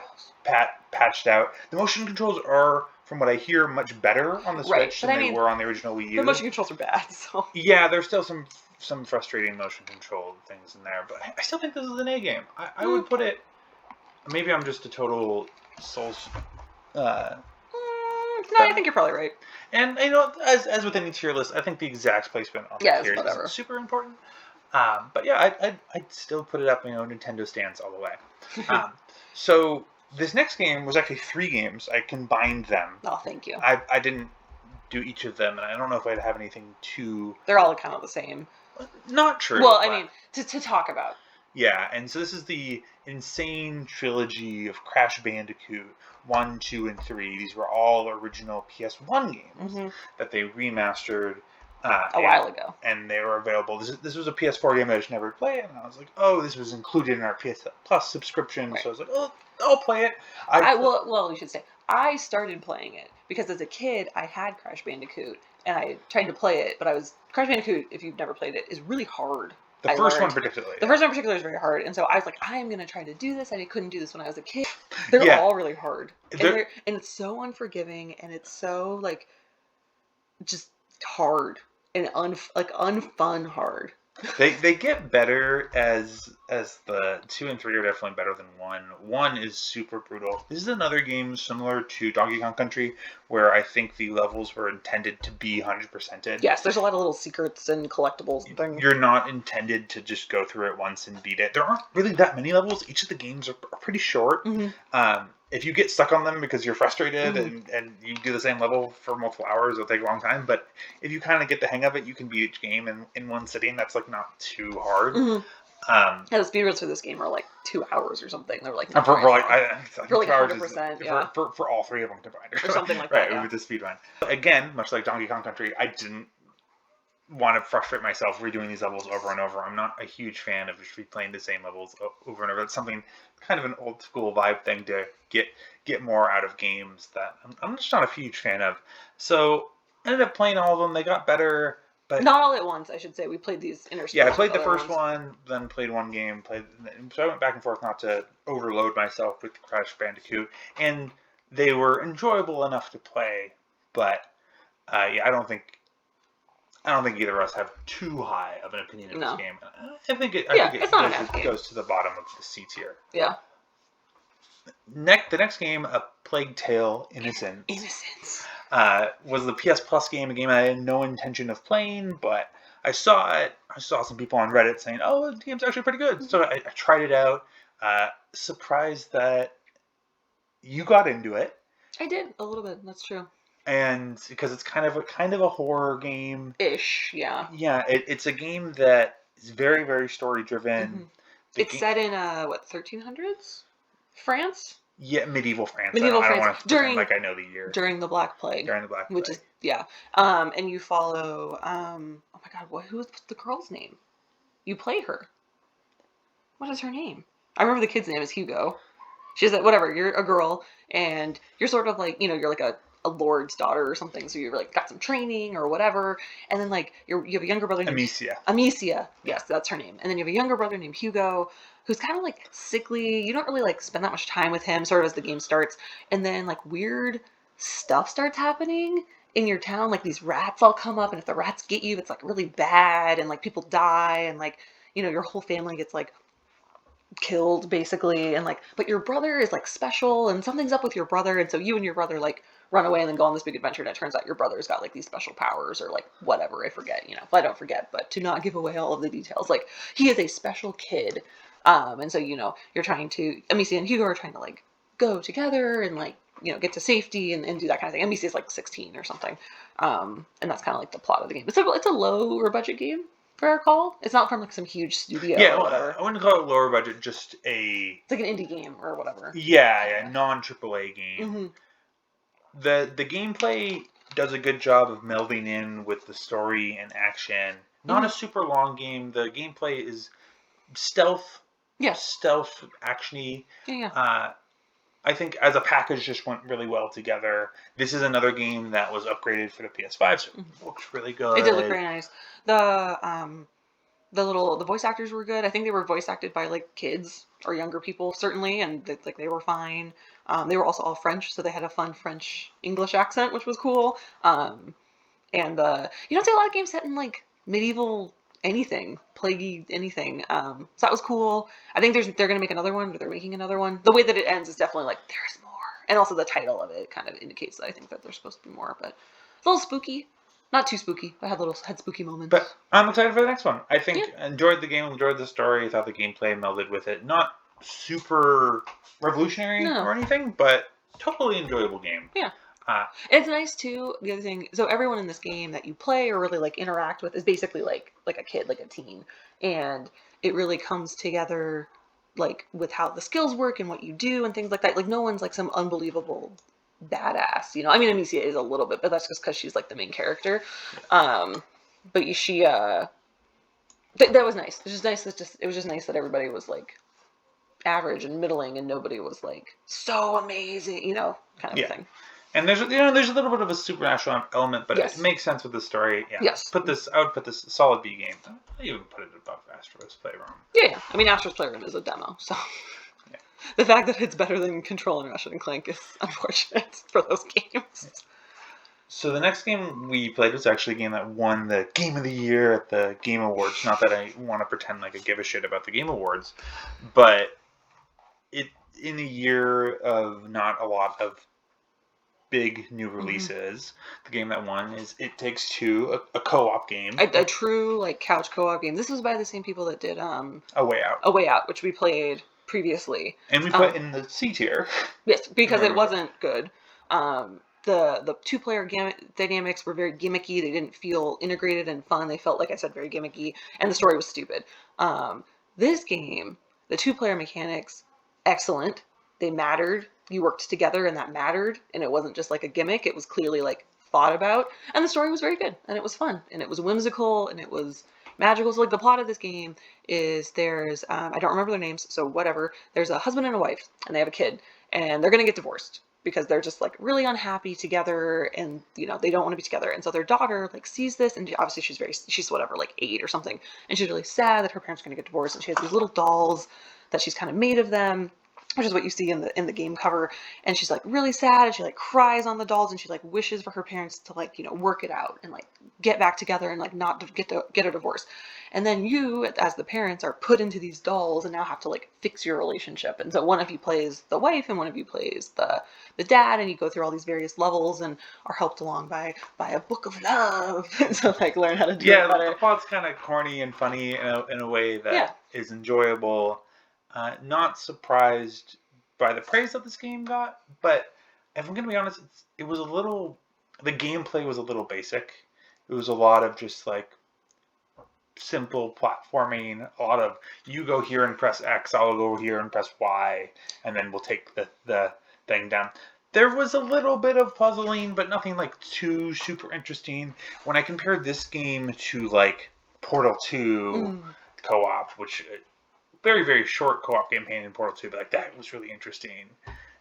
Speaker 2: patched out. The motion controls are, from what I hear, much better on the Switch than they were on the original Wii U.
Speaker 1: The motion controls are bad, so...
Speaker 2: Yeah, there's still some frustrating motion control things in there, but I still think this is an A game. I would put it... Maybe I'm just a total Souls...
Speaker 1: No, I think you're probably right.
Speaker 2: And, as with any tier list, I think the exact placement on the tiers is super important. But yeah, I'd still put it up, Nintendo stands all the way. So this next game was actually 3 games. I combined them.
Speaker 1: Oh, thank you.
Speaker 2: I didn't do each of them, and I don't know if I'd have anything to...
Speaker 1: They're all kind of the same.
Speaker 2: Not true.
Speaker 1: Well, I mean, to talk about.
Speaker 2: Yeah, and so this is the insane trilogy of Crash Bandicoot 1, 2, and 3. These were all original PS1 games that they remastered
Speaker 1: a while ago.
Speaker 2: And they were available. This was a PS4 game that I just never played, and I was like, oh, this was included in our PS Plus subscription,
Speaker 1: Right.
Speaker 2: so I was like, oh, I'll play it.
Speaker 1: Well, you should say, I started playing it because as a kid, I had Crash Bandicoot, and I tried to play it, but Crash Bandicoot, if you've never played it, is really hard.
Speaker 2: The first one particularly.
Speaker 1: The first one particularly is very hard, and so I was like, I am going to try to do this, and I couldn't do this when I was a kid. They're all really hard. And it's so unforgiving, and it's so, like, just hard, and unfun hard.
Speaker 2: They get better as the 2 and 3 are definitely better than 1. 1 is super brutal. This is another game similar to Donkey Kong Country where I think the levels were intended to be 100%ed.
Speaker 1: Yes, there's a lot of little secrets and collectibles and things.
Speaker 2: You're not intended to just go through it once and beat it. There aren't really that many levels. Each of the games are pretty short. If you get stuck on them because you're frustrated and you do the same level for multiple hours, it'll take a long time. But if you kind of get the hang of it, you can beat each game in one sitting. That's like not too hard.
Speaker 1: Yeah, the speedruns for this game are like 2 hours or something. They're like
Speaker 2: for like
Speaker 1: 100%, yeah.
Speaker 2: For all three of them combined
Speaker 1: or something like
Speaker 2: that.
Speaker 1: Right,
Speaker 2: with the speedrun. Again, much like Donkey Kong Country, I didn't want to frustrate myself redoing these levels over and over. I'm not a huge fan of just replaying the same levels over and over. It's something kind of an old school vibe thing to get more out of games that I'm just not a huge fan of. So I ended up playing all of them. They got better, but
Speaker 1: not all at once. I should say we played these interspersed.
Speaker 2: Yeah, I played the first one, then played one game, so I went back and forth not to overload myself with Crash Bandicoot, and they were enjoyable enough to play. But yeah, I don't think either of us have too high of an opinion of this game. I think it goes to the bottom of the C tier.
Speaker 1: Yeah.
Speaker 2: The next game, A Plague Tale: Innocence. Was the PS Plus game, a game I had no intention of playing, but I saw it. I saw some people on Reddit saying, oh, the game's actually pretty good. So I tried it out. Surprised that you got into it.
Speaker 1: I did, a little bit. That's true.
Speaker 2: And because it's kind of a horror game
Speaker 1: ish, yeah.
Speaker 2: Yeah, it's a game that is very, very story driven.
Speaker 1: It's set in 1300s France.
Speaker 2: Yeah, medieval France.
Speaker 1: I don't
Speaker 2: want to pretend like I know the year.
Speaker 1: During the Black Plague. Which is and you follow oh my god, who's the girl's name? You play her. What is her name? I remember the kid's name is Hugo. She's whatever. You're a girl, and you're sort of like you're like a lord's daughter or something, so you've like got some training or whatever, and then like you have a younger brother named Amicia, yes, that's her name, and then you have a younger brother named Hugo who's kind of like sickly. You don't really like spend that much time with him sort of as the game starts, and then like weird stuff starts happening in your town, like these rats all come up, and if the rats get you, it's like really bad, and like people die, and like your whole family gets like killed basically, and like but your brother is like special, and something's up with your brother, and so you and your brother like run away and then go on this big adventure, and it turns out your brother's got like these special powers or like whatever, I forget, well, I don't forget, but to not give away all of the details, like he is a special kid, and so you're trying to, Amicia and Hugo are trying to like go together and like get to safety and do that kind of thing. Amicia's like 16 or something, and that's kind of like the plot of the game. It's a lower budget game, if I recall. It's not from like some huge studio.
Speaker 2: Yeah,
Speaker 1: or whatever.
Speaker 2: I wouldn't call it lower budget, just
Speaker 1: it's like an indie game or whatever.
Speaker 2: Yeah, non AAA game. The gameplay does a good job of melding in with the story and action. Not a super long game. The gameplay is stealth.
Speaker 1: Yes.
Speaker 2: Stealth, actiony.
Speaker 1: Yeah.
Speaker 2: I think as a package just went really well together. This is another game that was upgraded for the PS5, so it looks really good.
Speaker 1: It did look very nice. The voice actors were good. I think they were voice acted by like kids or younger people certainly, and they were fine. They were also all French, so they had a fun French English accent, which was cool. And you don't see a lot of games set in like medieval anything, plaguey anything. So that was cool. I think they're gonna make another one, or they're making another one. The way that it ends is definitely like there's more, and also the title of it kind of indicates that I think that there's supposed to be more. But it's a little spooky. Not too spooky. I had spooky moments.
Speaker 2: But I'm excited for the next one. I think enjoyed the game, enjoyed the story. Thought the gameplay melded with it. Not super revolutionary or anything, but totally enjoyable game.
Speaker 1: Yeah. It's nice too. The other thing, so everyone in this game that you play or really like interact with is basically like a kid, like a teen, and it really comes together like with how the skills work and what you do and things like that. Like no one's like some unbelievable badass, you know. I mean, Amicia is a little bit, but that's just because she's like the main character. But she that was nice. It was just nice. It was just nice that everybody was like average and middling, and nobody was like so amazing, you know, kind of a thing.
Speaker 2: And there's there's a little bit of a supernatural element, but
Speaker 1: Yes.
Speaker 2: it makes sense with the story. Yeah.
Speaker 1: Yes.
Speaker 2: I would put this solid B game. I even put it above Astro's Playroom.
Speaker 1: Yeah. I mean, Astro's Playroom is a demo, so the fact that it's better than Control and Ratchet and Clank is unfortunate for those games.
Speaker 2: So the next game we played was actually a game that won the Game of the Year at the Game Awards. Not that I want to pretend like I give a shit about the Game Awards, but in a year of not a lot of big new releases, the game that won is It Takes Two, a co-op game.
Speaker 1: A true like couch co-op game. This was by the same people that did
Speaker 2: A Way Out.
Speaker 1: A Way Out, which we played previously.
Speaker 2: And we put in the C tier.
Speaker 1: Yes, because it wasn't good. The two-player dynamics were very gimmicky. They didn't feel integrated and fun. They felt, like I said, very gimmicky. And the story was stupid. This game, the two-player mechanics, excellent. They mattered. You worked together and that mattered. And it wasn't just like a gimmick. It was clearly like thought about. And the story was very good. And it was fun. And it was whimsical. And it was magical. So like the plot of this game is there's, I don't remember their names, so whatever. There's a husband and a wife. And they have a kid. And they're going to get divorced. Because they're just like really unhappy together, and you know they don't want to be together. And so their daughter like sees this, and obviously she's whatever, like 8 or something, and she's really sad that her parents are going to get divorced. And she has these little dolls that she's kind of made of them, which is what you see in the game cover. And she's like really sad, and she like cries on the dolls, and she like wishes for her parents to like, you know, work it out and like get back together and like not get a divorce. And then you, as the parents, are put into these dolls and now have to like fix your relationship. And so one of you plays the wife and one of you plays the dad, and you go through all these various levels and are helped along by a book of love to like learn how to do it better.
Speaker 2: The plot's kind of corny and funny in a way that is enjoyable. Not surprised by the praise that this game got, but if I'm going to be honest, the gameplay was a little basic. It was a lot of just like simple platforming, a lot of you go here and press X, I'll go here and press Y, and then we'll take the thing down. There was a little bit of puzzling, but nothing like too super interesting. When I compared this game to like Portal 2 co-op, which very, very short co-op campaign in Portal 2, but like that was really interesting.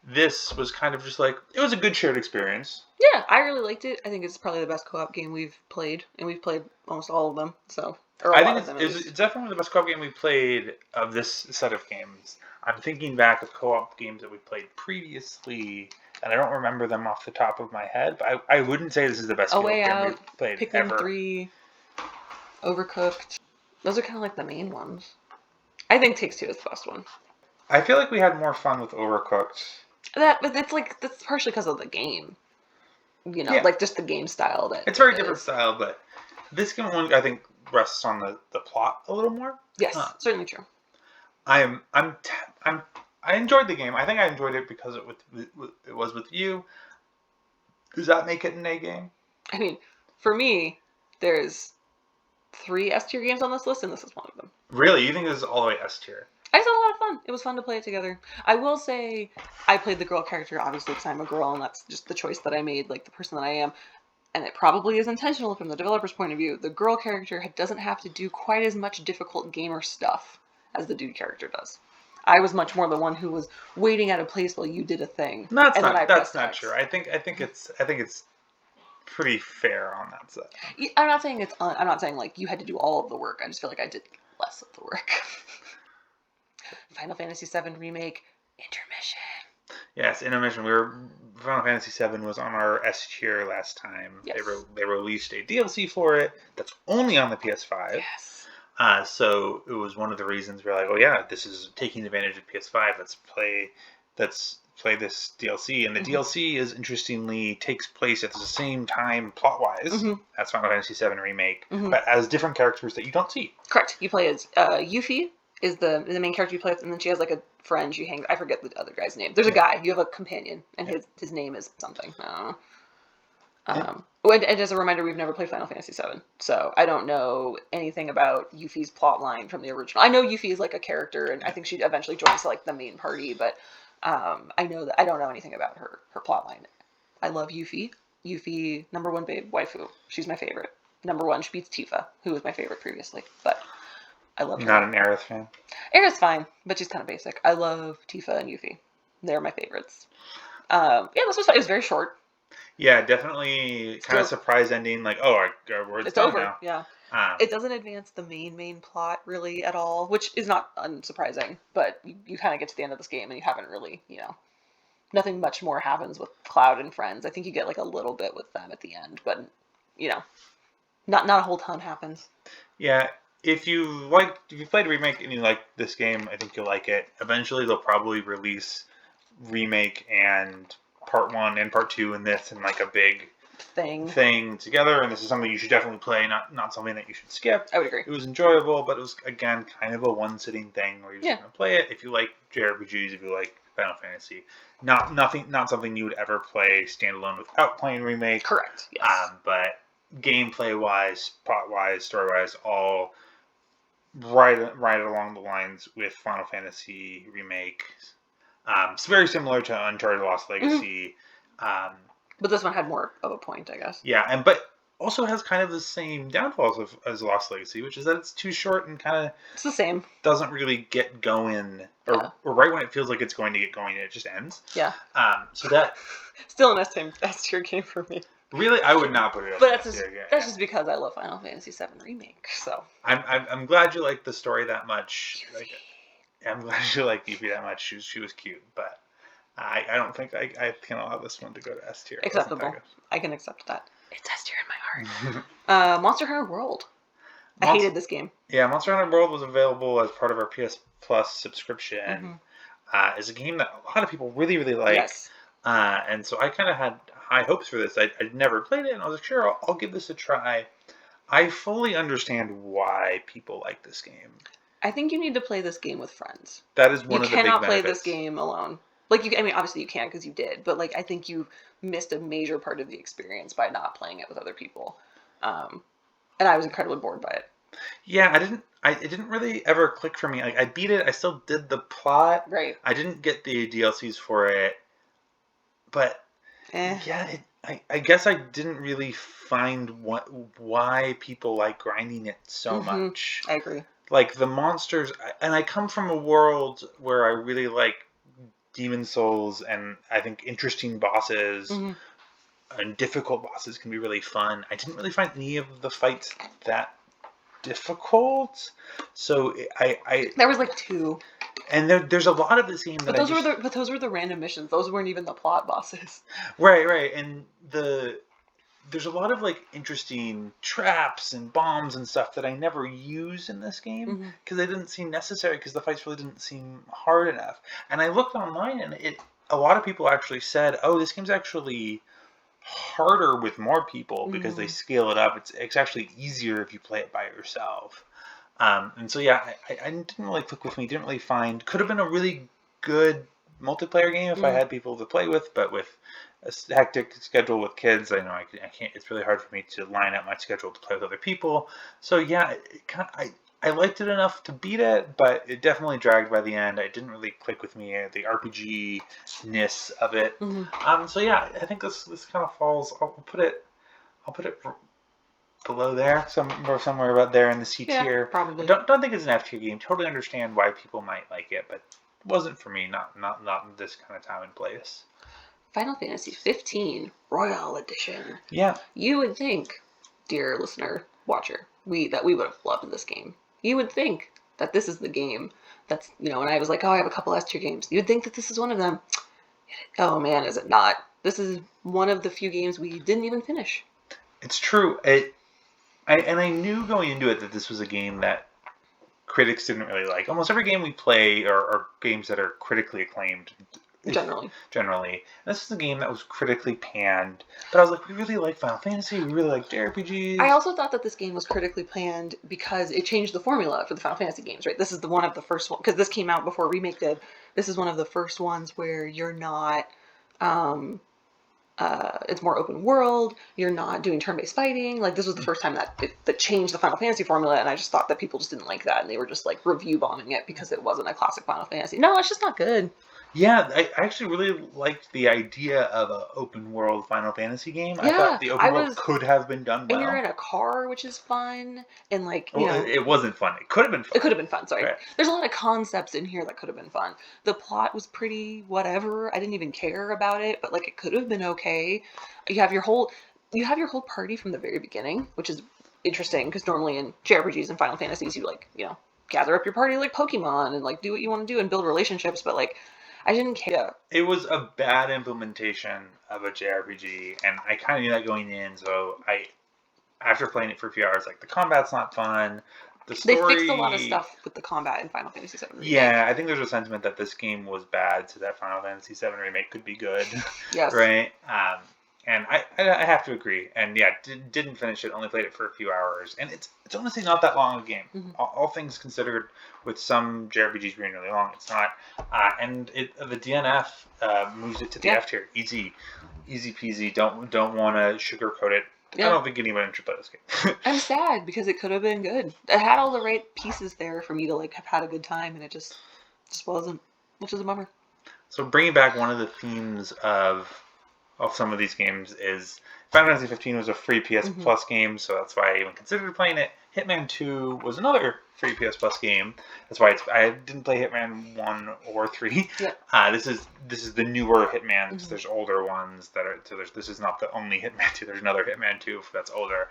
Speaker 2: This was kind of just like, it was a good shared experience.
Speaker 1: Yeah, I really liked it. I think it's probably the best co-op game we've played, and we've played almost all of them, so...
Speaker 2: I think it's definitely the best co-op game we played of this set of games. I'm thinking back of co-op games that we played previously, and I don't remember them off the top of my head, but I wouldn't say this is the best co-op game we've played
Speaker 1: Pikmin
Speaker 2: ever.
Speaker 1: 3, Overcooked. Those are kind of like the main ones. I think Takes Two is the best one.
Speaker 2: I feel like we had more fun with Overcooked.
Speaker 1: But that's partially because of the game. You know, like just the game style.
Speaker 2: It's a very different style, but this game, I think, rests on the plot a little more.
Speaker 1: Yes, certainly true.
Speaker 2: I enjoyed the game. I think I enjoyed it because it was with you. Does that make it an A game?
Speaker 1: I mean, for me, there's 3 S tier games on this list, and this is one of them.
Speaker 2: Really? You think this is all the way S tier?
Speaker 1: I just had a lot of fun. It was fun to play it together. I will say, I played the girl character, obviously, because I'm a girl, and that's just the choice that I made, like the person that I am. And it probably is intentional from the developer's point of view. The girl character doesn't have to do quite as much difficult gamer stuff as the dude character does. I was much more the one who was waiting at a place while you did a thing.
Speaker 2: That's not true. I think it's pretty fair on that side.
Speaker 1: I'm not saying like you had to do all of the work. I just feel like I did less of the work. Final Fantasy VII Remake, INTERmission.
Speaker 2: Yes, INTERmission. Final Fantasy VII was on our S tier last time. Yes. They released a DLC for it that's only on the PS5.
Speaker 1: Yes.
Speaker 2: So it was one of the reasons we're like, oh yeah, this is taking advantage of PS5. Let's play this DLC. And the DLC interestingly takes place at the same time plot-wise as Final Fantasy VII Remake, but as different characters that you don't see.
Speaker 1: Correct. You play as Yuffie, is the main character you play with, and then she has like a friend she hangs. I forget the other guy's name. There's a guy. You have a companion, and his name is something. I don't know. And as a reminder, we've never played Final Fantasy VII, so I don't know anything about Yuffie's plot line from the original. I know Yuffie is like a character, and I think she eventually joins like the main party, but I know that I don't know anything about her plot line. I love Yuffie. Yuffie, number one babe, waifu. She's my favorite. Number one, she beats Tifa, who was my favorite previously, but I love her.
Speaker 2: Not an Aerith fan.
Speaker 1: Aerith's fine, but she's kind of basic. I love Tifa and Yuffie. They're my favorites. Yeah, this was fun. It was very short.
Speaker 2: Yeah, definitely kind of surprise ending. Like, oh, it's
Speaker 1: over
Speaker 2: now.
Speaker 1: Yeah, it doesn't advance the main plot really at all, which is not unsurprising. But you kind of get to the end of this game and you haven't really, nothing much more happens with Cloud and friends. I think you get like a little bit with them at the end, but not a whole ton happens.
Speaker 2: Yeah, if you played Remake and you like this game, I think you'll like it. Eventually, they'll probably release Remake and Part 1 and Part 2 in this in like a big thing together, and this is something you should definitely play, not something that you should skip.
Speaker 1: I would agree.
Speaker 2: It was enjoyable, but it was, again, kind of a one-sitting thing where you're just going to play it. If you like JRPGs, if you like Final Fantasy, not something you would ever play standalone without playing Remake.
Speaker 1: Correct, yes.
Speaker 2: But gameplay-wise, plot-wise, story-wise, all right along the lines with Final Fantasy Remake. It's very similar to Uncharted Lost Legacy.
Speaker 1: Mm-hmm. But this one had more of a point, I guess.
Speaker 2: Yeah, but also has kind of the same downfalls as Lost Legacy, which is that it's too short and kind of...
Speaker 1: It's the same.
Speaker 2: Doesn't really get going, or right when it feels like it's going to get going, it just ends.
Speaker 1: Yeah.
Speaker 2: So that...
Speaker 1: Still an S tier game for me.
Speaker 2: Really? I would not put it up.
Speaker 1: But that's just because I love Final Fantasy VII Remake, so...
Speaker 2: I'm glad you like the story that much. I'm glad you like Yuffie that much. She was cute, but I don't think I can allow this one to go to S tier.
Speaker 1: Acceptable. I can accept that. It's S tier in my heart. Monster Hunter World. I hated this game.
Speaker 2: Yeah, Monster Hunter World was available as part of our PS Plus subscription. Mm-hmm. It's a game that a lot of people really, really like.
Speaker 1: Yes.
Speaker 2: And so I kind of had high hopes for this. I'd never played it, and I was like, sure, I'll give this a try. I fully understand why people like this game.
Speaker 1: I think you need to play this game with friends.
Speaker 2: That is one of the big benefits.
Speaker 1: You cannot play this game alone. Obviously you can because you did, but I think you missed a major part of the experience by not playing it with other people. And I was incredibly bored by it.
Speaker 2: Yeah, it didn't really ever click for me. Like, I beat it, I still did the plot.
Speaker 1: Right.
Speaker 2: I didn't get the DLCs for it, but yeah, I guess I didn't really find why people like grinding it so much.
Speaker 1: I agree.
Speaker 2: Like the monsters, and I come from a world where I really like Demon Souls, and I think interesting bosses and difficult bosses can be really fun. I didn't really find any of the fights that difficult, so
Speaker 1: there was like 2,
Speaker 2: and there's a lot of this game that
Speaker 1: those were the random missions. Those weren't even the plot bosses.
Speaker 2: Right, and there's a lot of interesting traps and bombs and stuff that I never used in this game because they didn't seem necessary because the fights really didn't seem hard enough. And I looked online and a lot of people actually said, oh, this game's actually harder with more people because they scale it up. It's actually easier if you play it by yourself. And so yeah, I didn't really click with me. Didn't really find. Could have been a really good multiplayer game if I had people to play with, but with a hectic schedule with kids, I know I can't. It's really hard for me to line up my schedule to play with other people. So yeah, I liked it enough to beat it, but it definitely dragged by the end. It didn't really click with me, the RPG-ness of it. So yeah, I think this kind of falls. I'll put it below there, somewhere about there in the C tier.
Speaker 1: Yeah, probably.
Speaker 2: I don't think it's an F tier game. Totally understand why people might like it, but it wasn't for me. Not in this kind of time and place.
Speaker 1: Final Fantasy 15 Royal Edition.
Speaker 2: Yeah.
Speaker 1: You would think, dear listener, watcher, that we would have loved this game. You would think that this is the game that's, and I was like, oh, I have a couple S-tier games. You'd think that this is one of them. Oh man, is it not? This is one of the few games we didn't even finish.
Speaker 2: It's true. I knew going into it that this was a game that critics didn't really like. Almost every game we play are games that are critically acclaimed
Speaker 1: Generally.
Speaker 2: Generally. This is a game that was critically panned, but I was like, we really like Final Fantasy, we really like JRPGs.
Speaker 1: I also thought that this game was critically panned because it changed the formula for the Final Fantasy games, right? This is one of the first ones, because this came out before Remake did. This is one of the first ones where you're not, it's more open world, you're not doing turn-based fighting. Like, this was the first time that changed the Final Fantasy formula, and I just thought that people just didn't like that, and they were just, like, review bombing it because it wasn't a classic Final Fantasy. No, it's just not good.
Speaker 2: Yeah, I actually really liked the idea of an open world Final Fantasy game. I
Speaker 1: Yeah,
Speaker 2: thought the open world could have been done well.
Speaker 1: And you're in a car, which is fun, and like, you
Speaker 2: Well,
Speaker 1: know,
Speaker 2: it wasn't fun. It could have been fun.
Speaker 1: it could have been fun. Sorry,
Speaker 2: Right.
Speaker 1: There's a lot of concepts in here that could have been fun. The plot was pretty whatever. I didn't even care about it, but like, it could have been okay. You have your whole party from the very beginning, which is interesting because normally in JRPGs and Final Fantasies, you like, gather up your party like Pokemon and like do what you want to do and build relationships, but like, I didn't care.
Speaker 2: It was a bad implementation of a JRPG, and I kind of knew that going in. So after playing it for a few hours, like, the combat's not fun. The story,
Speaker 1: They fixed a lot of stuff with the combat in Final Fantasy VII Remake.
Speaker 2: Yeah, I think there's a sentiment that this game was bad, so that Final Fantasy VII Remake could be good.
Speaker 1: Yes.
Speaker 2: Right. And I have to agree. And yeah, didn't finish it. Only played it for a few hours, and it's honestly not that long a game.
Speaker 1: Mm-hmm.
Speaker 2: All things considered, with some JRPGs being really long, it's not. And the DNF moves it to the F tier. Easy peasy. Don't want to sugarcoat it. Yeah. I don't think anyone should play this game.
Speaker 1: I'm sad because it could have been good. It had all the right pieces there for me to like have had a good time, and it just wasn't, which is a bummer.
Speaker 2: So bringing back one of the themes of some of these games is Final Fantasy 15 was a free PS Plus game, so that's why I even considered playing it. Hitman 2 was another free PS Plus game. That's why I didn't play Hitman 1 or 3. Yeah. This is the newer Hitman. There's older ones that are. So this is not the only Hitman 2. There's another Hitman 2 that's older.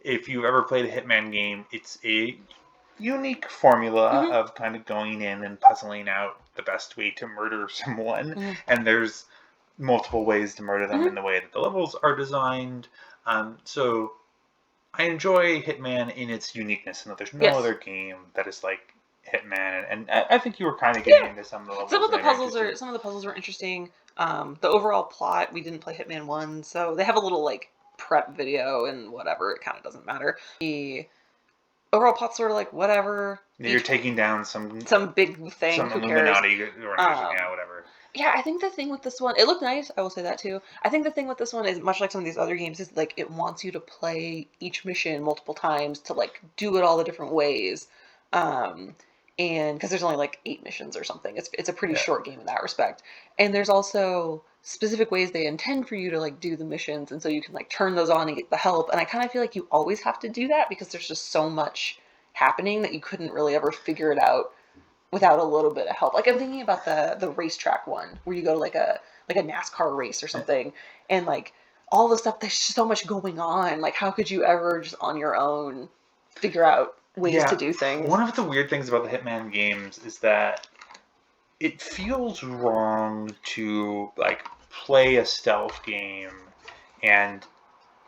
Speaker 2: If you've ever played a Hitman game, it's a unique formula of kind of going in and puzzling out the best way to murder someone, and there's multiple ways to murder them in the way that the levels are designed. So I enjoy Hitman in its uniqueness, and that there's no other game that is like Hitman. And I think you were kind of getting into some of the levels.
Speaker 1: Some of the puzzles are interesting. The overall plot, we didn't play Hitman 1, so they have a little like prep video and whatever. It kind of doesn't matter. The overall plot's sort of like whatever.
Speaker 2: You're taking down some
Speaker 1: big thing.
Speaker 2: Some
Speaker 1: who
Speaker 2: Illuminati
Speaker 1: cares?
Speaker 2: organization, whatever.
Speaker 1: Yeah, I think the thing with this one, it looked nice, I will say that too. I think the thing with this one is much like some of these other games is like it wants you to play each mission multiple times to like do it all the different ways. And because there's only like 8 missions or something. It's a pretty short game in that respect. And there's also specific ways they intend for you to like do the missions, and so you can like turn those on and get the help. And I kind of feel like you always have to do that because there's just so much happening that you couldn't really ever figure it out without a little bit of help. Like, I'm thinking about the racetrack one where you go to like a NASCAR race or something, and like all the stuff, there's just so much going on. Like, how could you ever just on your own figure out ways to do things?
Speaker 2: One of the weird things about the Hitman games is that it feels wrong to like play a stealth game and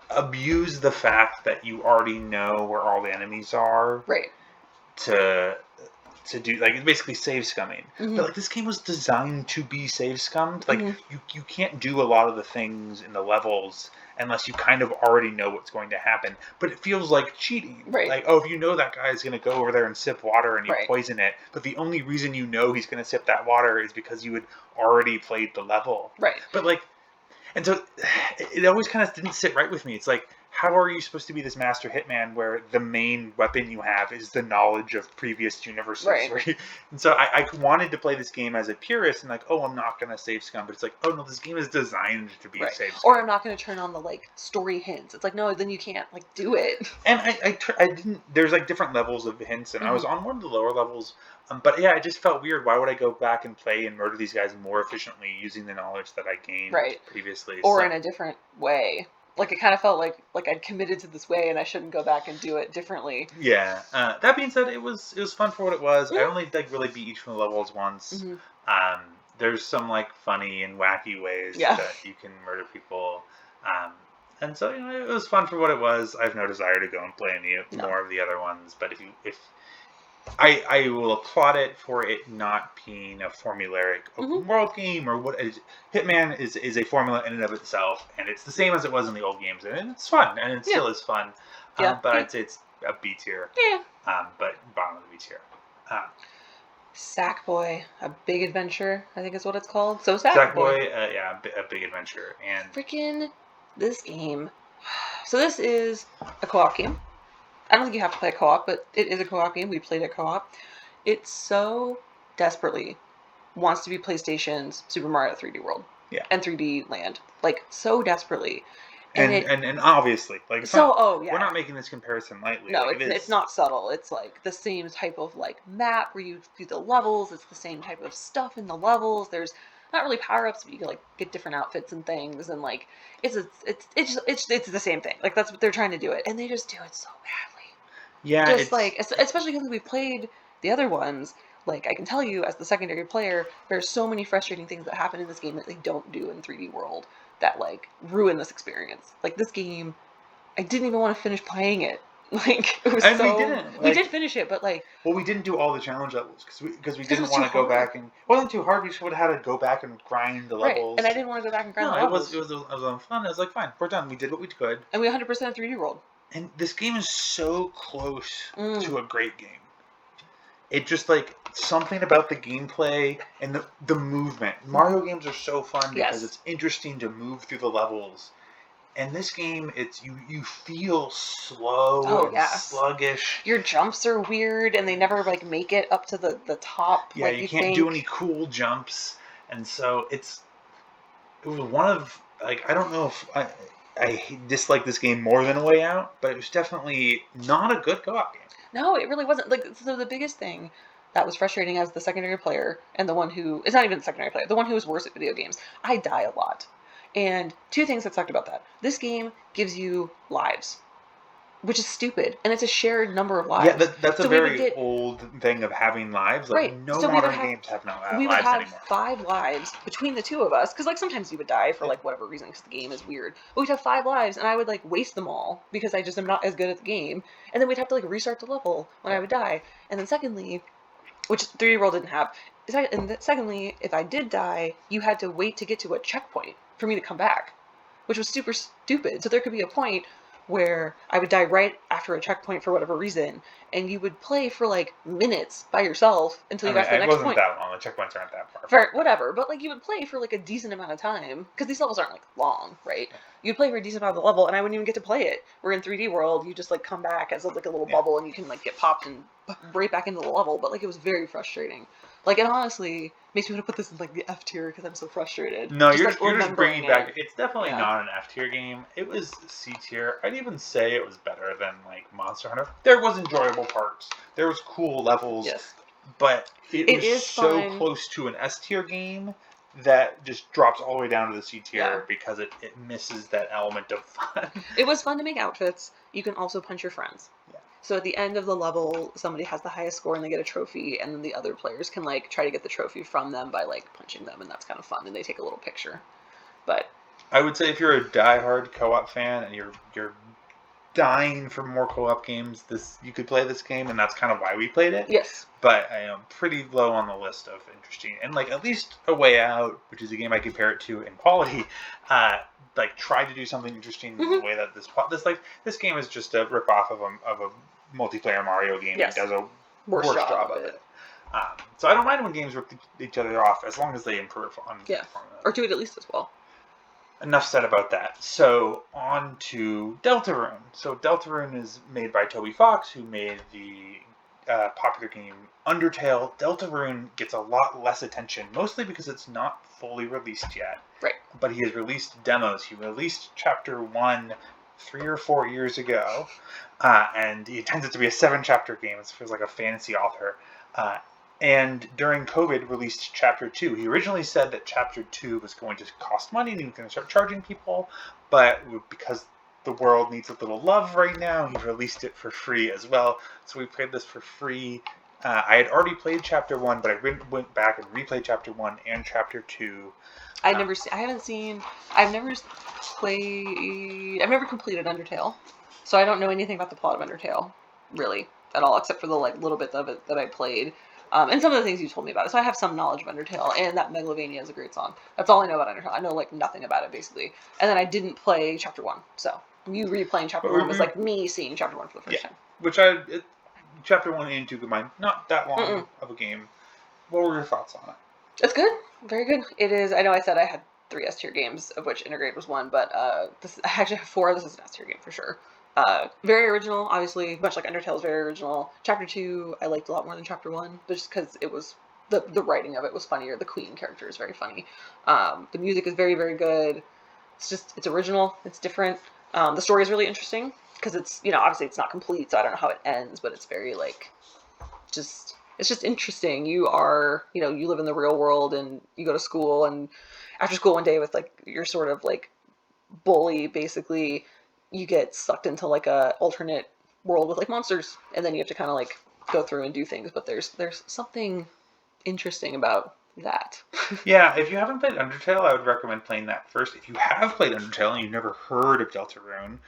Speaker 2: abuse the fact that you already know where all the enemies are.
Speaker 1: Right.
Speaker 2: To do, like, it's basically save scumming. But like, this game was designed to be save scummed. Like, you can't do a lot of the things in the levels unless you kind of already know what's going to happen. But it feels like cheating.
Speaker 1: Right.
Speaker 2: Like, if you know that guy's going to go over there and sip water and you poison it, but the only reason you know he's going to sip that water is because you had already played the level.
Speaker 1: Right.
Speaker 2: But like, and so it always kind of didn't sit right with me. It's like, how are you supposed to be this master hitman where the main weapon you have is the knowledge of previous universes? Right? And so I wanted to play this game as a purist and like, I'm not going to save scum. But it's like, no, this game is designed to be a save scum.
Speaker 1: Or I'm not going to turn on the like story hints. It's like, no, then you can't like do it.
Speaker 2: And I didn't, there's like different levels of hints, and I was on one of the lower levels. But yeah, it just felt weird. Why would I go back and play and murder these guys more efficiently using the knowledge that I gained previously?
Speaker 1: Or in a different way. Like, it kind of felt like I'd committed to this way and I shouldn't go back and do it differently.
Speaker 2: Yeah. That being said, it was fun for what it was. I only like really beat each one of the levels once. There's some like funny and wacky ways that you can murder people. And so, it was fun for what it was. I have no desire to go and play any more of the other ones. But I will applaud it for it not being a formulaic
Speaker 1: Hmm.
Speaker 2: open world game or what is. Hitman is a formula in and of itself, and it's the same as it was in the old games, and it's fun, and it
Speaker 1: Yeah.
Speaker 2: still is fun.
Speaker 1: Yeah.
Speaker 2: But I'd say it's a B tier.
Speaker 1: Yeah.
Speaker 2: But bottom of the B tier.
Speaker 1: Sackboy, a big adventure, I think is what it's called. So Sackboy,
Speaker 2: Sackboy, yeah, a big adventure, and
Speaker 1: freaking this game. So this is a co-op game. I don't think you have to play a co-op, but it is a co-op game. We played a co-op. It so desperately wants to be PlayStation's Super Mario 3D World.
Speaker 2: Yeah.
Speaker 1: And 3D Land. Like, so desperately.
Speaker 2: And obviously, like, we're not making this comparison lightly.
Speaker 1: No,
Speaker 2: like,
Speaker 1: it's not subtle. It's like the same type of like map where you do the levels. It's the same type of stuff in the levels. There's not really power ups, but you can like get different outfits and things. And like it's the same thing. Like that's what they're trying to do it, and they just do it so badly.
Speaker 2: Yeah,
Speaker 1: Just like especially because we've played the other ones. Like I can tell you, as the secondary player, there's so many frustrating things that happen in this game that they don't do in 3D World that like ruin this experience. Like this game, I didn't even want to finish playing it. Like it was
Speaker 2: and
Speaker 1: so.
Speaker 2: we didn't.
Speaker 1: We did finish it, but like.
Speaker 2: Well, we didn't do all the challenge levels because we
Speaker 1: It
Speaker 2: didn't
Speaker 1: was
Speaker 2: want
Speaker 1: too
Speaker 2: to go
Speaker 1: hard.
Speaker 2: back and. It wasn't too hard. We just would have had to go back and grind the
Speaker 1: Right,
Speaker 2: levels.
Speaker 1: and I didn't want to go back and grind the
Speaker 2: No,
Speaker 1: levels.
Speaker 2: it was fun. I was like, fine, we're done. We did what we could.
Speaker 1: And we 100% 3D World.
Speaker 2: And this game is so close
Speaker 1: Mm.
Speaker 2: to a great game. It just like something about the gameplay and the movement. Mario games are so fun because
Speaker 1: Yes.
Speaker 2: it's interesting to move through the levels. And this game, it's you feel slow and sluggish.
Speaker 1: Your jumps are weird, and they never like make it up to the top.
Speaker 2: Yeah,
Speaker 1: like
Speaker 2: you can't do any cool jumps, and so it was one of like I don't know if I dislike this game more than A Way Out, but it was definitely not a good co-op game.
Speaker 1: No, it really wasn't. Like so, the biggest thing that was frustrating as the secondary player, and the one who is not even the secondary player, the one who is worse at video games. I die a lot. And two things that sucked about that. This game gives you lives, which is stupid, and it's a shared number of lives.
Speaker 2: Yeah, that's a very old thing of having lives. Like,
Speaker 1: right.
Speaker 2: no
Speaker 1: So
Speaker 2: modern games have no lives
Speaker 1: we would have
Speaker 2: anymore.
Speaker 1: 5 lives between the two of us, because like sometimes you would die for like whatever reason, because the game is weird. But we'd have 5 lives, and I would like waste them all because I just am not as good at the game, and then we'd have to like restart the level when I would die. And then secondly, which 3D World didn't have, and secondly, if I did die, you had to wait to get to a checkpoint for me to come back, which was super stupid. So there could be a point where I would die right after a checkpoint for whatever reason, and you would play for like minutes by yourself until you got to the next point.
Speaker 2: It wasn't that long. The checkpoints aren't that far.
Speaker 1: For whatever, but like you would play for like a decent amount of time, because these levels aren't like long, right? You'd play for a decent amount of the level, and I wouldn't even get to play it. Where in 3D World, you just like come back as like a little bubble, and you can like get popped and right back into the level. But like it was very frustrating. Like it honestly makes me want to put this in like the F tier because I'm so frustrated.
Speaker 2: No,
Speaker 1: just,
Speaker 2: you're
Speaker 1: like,
Speaker 2: just bringing back. It's definitely
Speaker 1: Yeah.
Speaker 2: not an F tier game. It was C tier. I'd even say it was better than like Monster Hunter. There was enjoyable parts. There was cool levels.
Speaker 1: Yes.
Speaker 2: But it was
Speaker 1: is
Speaker 2: so
Speaker 1: fun.
Speaker 2: close to an S tier game that just drops all the way down to the C tier
Speaker 1: Yeah.
Speaker 2: because it misses that element of fun.
Speaker 1: It was fun to make outfits. You can also punch your friends.
Speaker 2: Yeah.
Speaker 1: So at the end of the level, somebody has the highest score and they get a trophy, and then the other players can like try to get the trophy from them by like punching them, and that's kind of fun. And they take a little picture. But
Speaker 2: I would say if you're a diehard co-op fan and you're dying for more co-op games, you could play this game, and that's kind of why we played it.
Speaker 1: yes,
Speaker 2: But I am pretty low on the list of interesting, and like at least A Way Out, which is a game I compare it to in quality, like tried to do something interesting in the way that this game is just a ripoff of a multiplayer Mario game
Speaker 1: Yes.
Speaker 2: that does a
Speaker 1: worst
Speaker 2: job of it. So I don't mind when games rip each other off as long as they improve on
Speaker 1: Yeah.
Speaker 2: on that.
Speaker 1: or do it at least as well.
Speaker 2: Enough said about that. So on to Deltarune. So Deltarune is made by Toby Fox, who made the popular game Undertale. Deltarune gets a lot less attention, mostly because it's not fully released yet.
Speaker 1: Right.
Speaker 2: But he has released demos. He released Chapter 1 3 or 4 years ago, and he intends it to be a 7-chapter game. It feels like a fantasy author. And during COVID, released Chapter 2. He originally said that Chapter 2 was going to cost money and he was going to start charging people, but because the world needs a little love right now, he released it for free as well. So we played this for free. I had already played Chapter 1, but I went back and replayed Chapter 1 and Chapter 2.
Speaker 1: I've never completed Undertale, so I don't know anything about the plot of Undertale, really. at all, except for the like little bit of it that I played. And some of the things you told me about it. So I have some knowledge of Undertale, and that Megalovania is a great song. That's all I know about Undertale. I know like nothing about it basically. And then I didn't play Chapter 1, so you replaying Chapter 1 was like me seeing Chapter 1 for the first time.
Speaker 2: Which Chapter 1 and 2 combined, not that long of a game. What were your thoughts on it?
Speaker 1: It's good, very good. It is. I know I said I had 3 S tier games, of which Intergrade was one, but this I actually have 4. This is an S tier game for sure. Very original, obviously, much like Undertale is very original. Chapter 2 I liked a lot more than Chapter 1, but just because it was the writing of it was funnier. The Queen character is very funny. The music is very, very good. It's original. It's different. The story is really interesting because it's, obviously it's not complete, so I don't know how it ends, but it's very like it's just interesting. You are, you live in the real world and you go to school, and after school one day with like your sort of like bully, basically, you get sucked into like a alternate world with like monsters, and then you have to kind of like go through and do things. But there's something interesting about that.
Speaker 2: Yeah, if you haven't played Undertale, I would recommend playing that first. If you have played Undertale and you've never heard of Deltarune,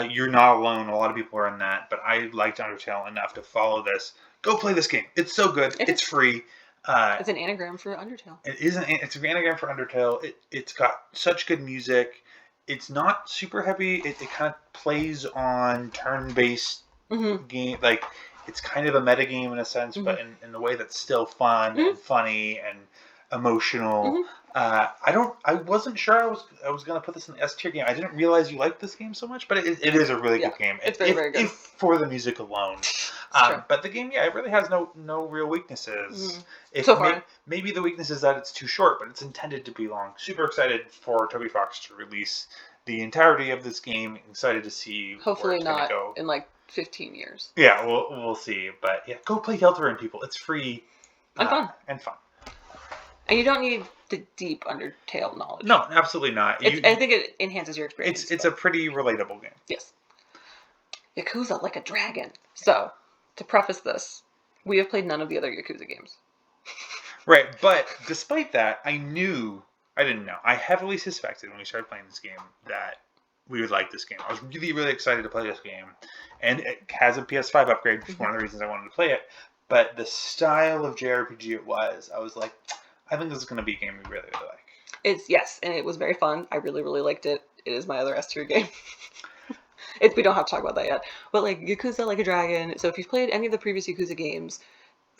Speaker 2: you're not alone. A lot of people are in that, but I liked Undertale enough to follow this. Go play this game. It's so good. It's free.
Speaker 1: It's an anagram for Undertale.
Speaker 2: It's an anagram for Undertale. It's got such good music. It's not super heavy. It kind of plays on turn-based game. Like, it's kind of a meta game in a sense, but in a way that's still fun and funny and emotional. I wasn't sure I was gonna put this in the S tier game. I didn't realize you liked this game so much, but it is a really good game.
Speaker 1: It's very good.
Speaker 2: If for the music alone. But the game, it really has no real weaknesses.
Speaker 1: So far.
Speaker 2: Maybe the weakness is that it's too short, but it's intended to be long. Super excited for Toby Fox to release the entirety of this game. Excited to see
Speaker 1: hopefully
Speaker 2: where it's
Speaker 1: not
Speaker 2: go.
Speaker 1: In like 15 years.
Speaker 2: Yeah, we'll see. But yeah, go play Deltarune, people. It's free
Speaker 1: and fun.
Speaker 2: And
Speaker 1: you don't need the deep Undertale knowledge.
Speaker 2: No, absolutely not.
Speaker 1: I think it enhances your experience.
Speaker 2: It's a pretty relatable game.
Speaker 1: Yes. Yakuza like a dragon. So, to preface this, we have played none of the other Yakuza games.
Speaker 2: Right, but despite that, I didn't know. I heavily suspected when we started playing this game that we would like this game. I was really, really excited to play this game. And it has a PS5 upgrade, which is one of the reasons I wanted to play it. But the style of JRPG I was like, I think this is going to be a game we really, really like.
Speaker 1: Yes, and it was very fun. I really, really liked it. It is my other S tier game. We don't have to talk about that yet. But like Yakuza Like a Dragon. So if you've played any of the previous Yakuza games,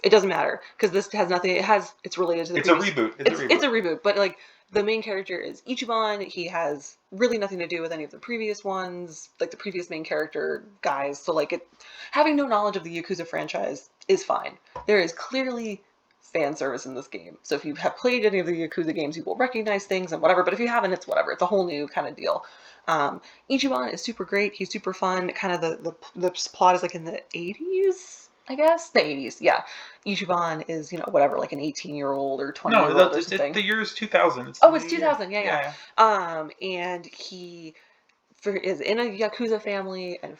Speaker 1: it doesn't matter because this has nothing. It's related to the.
Speaker 2: It's
Speaker 1: previous,
Speaker 2: a reboot.
Speaker 1: It's a reboot. But like the main character is Ichiban. He has really nothing to do with any of the previous ones, like the previous main character guys. So like having no knowledge of the Yakuza franchise is fine. There is clearly fan service in this game. So if you have played any of the Yakuza games, you will recognize things and whatever. But if you haven't, it's whatever. It's a whole new kind of deal. Ichiban is super great. He's super fun. Kind of the plot is like in the 80s, I guess. The 80s, yeah. Ichiban is, whatever, like an 18-year-old or 20-year-old or something.
Speaker 2: The year is 2000.
Speaker 1: It's 2000, yeah. And he is in a Yakuza family, and,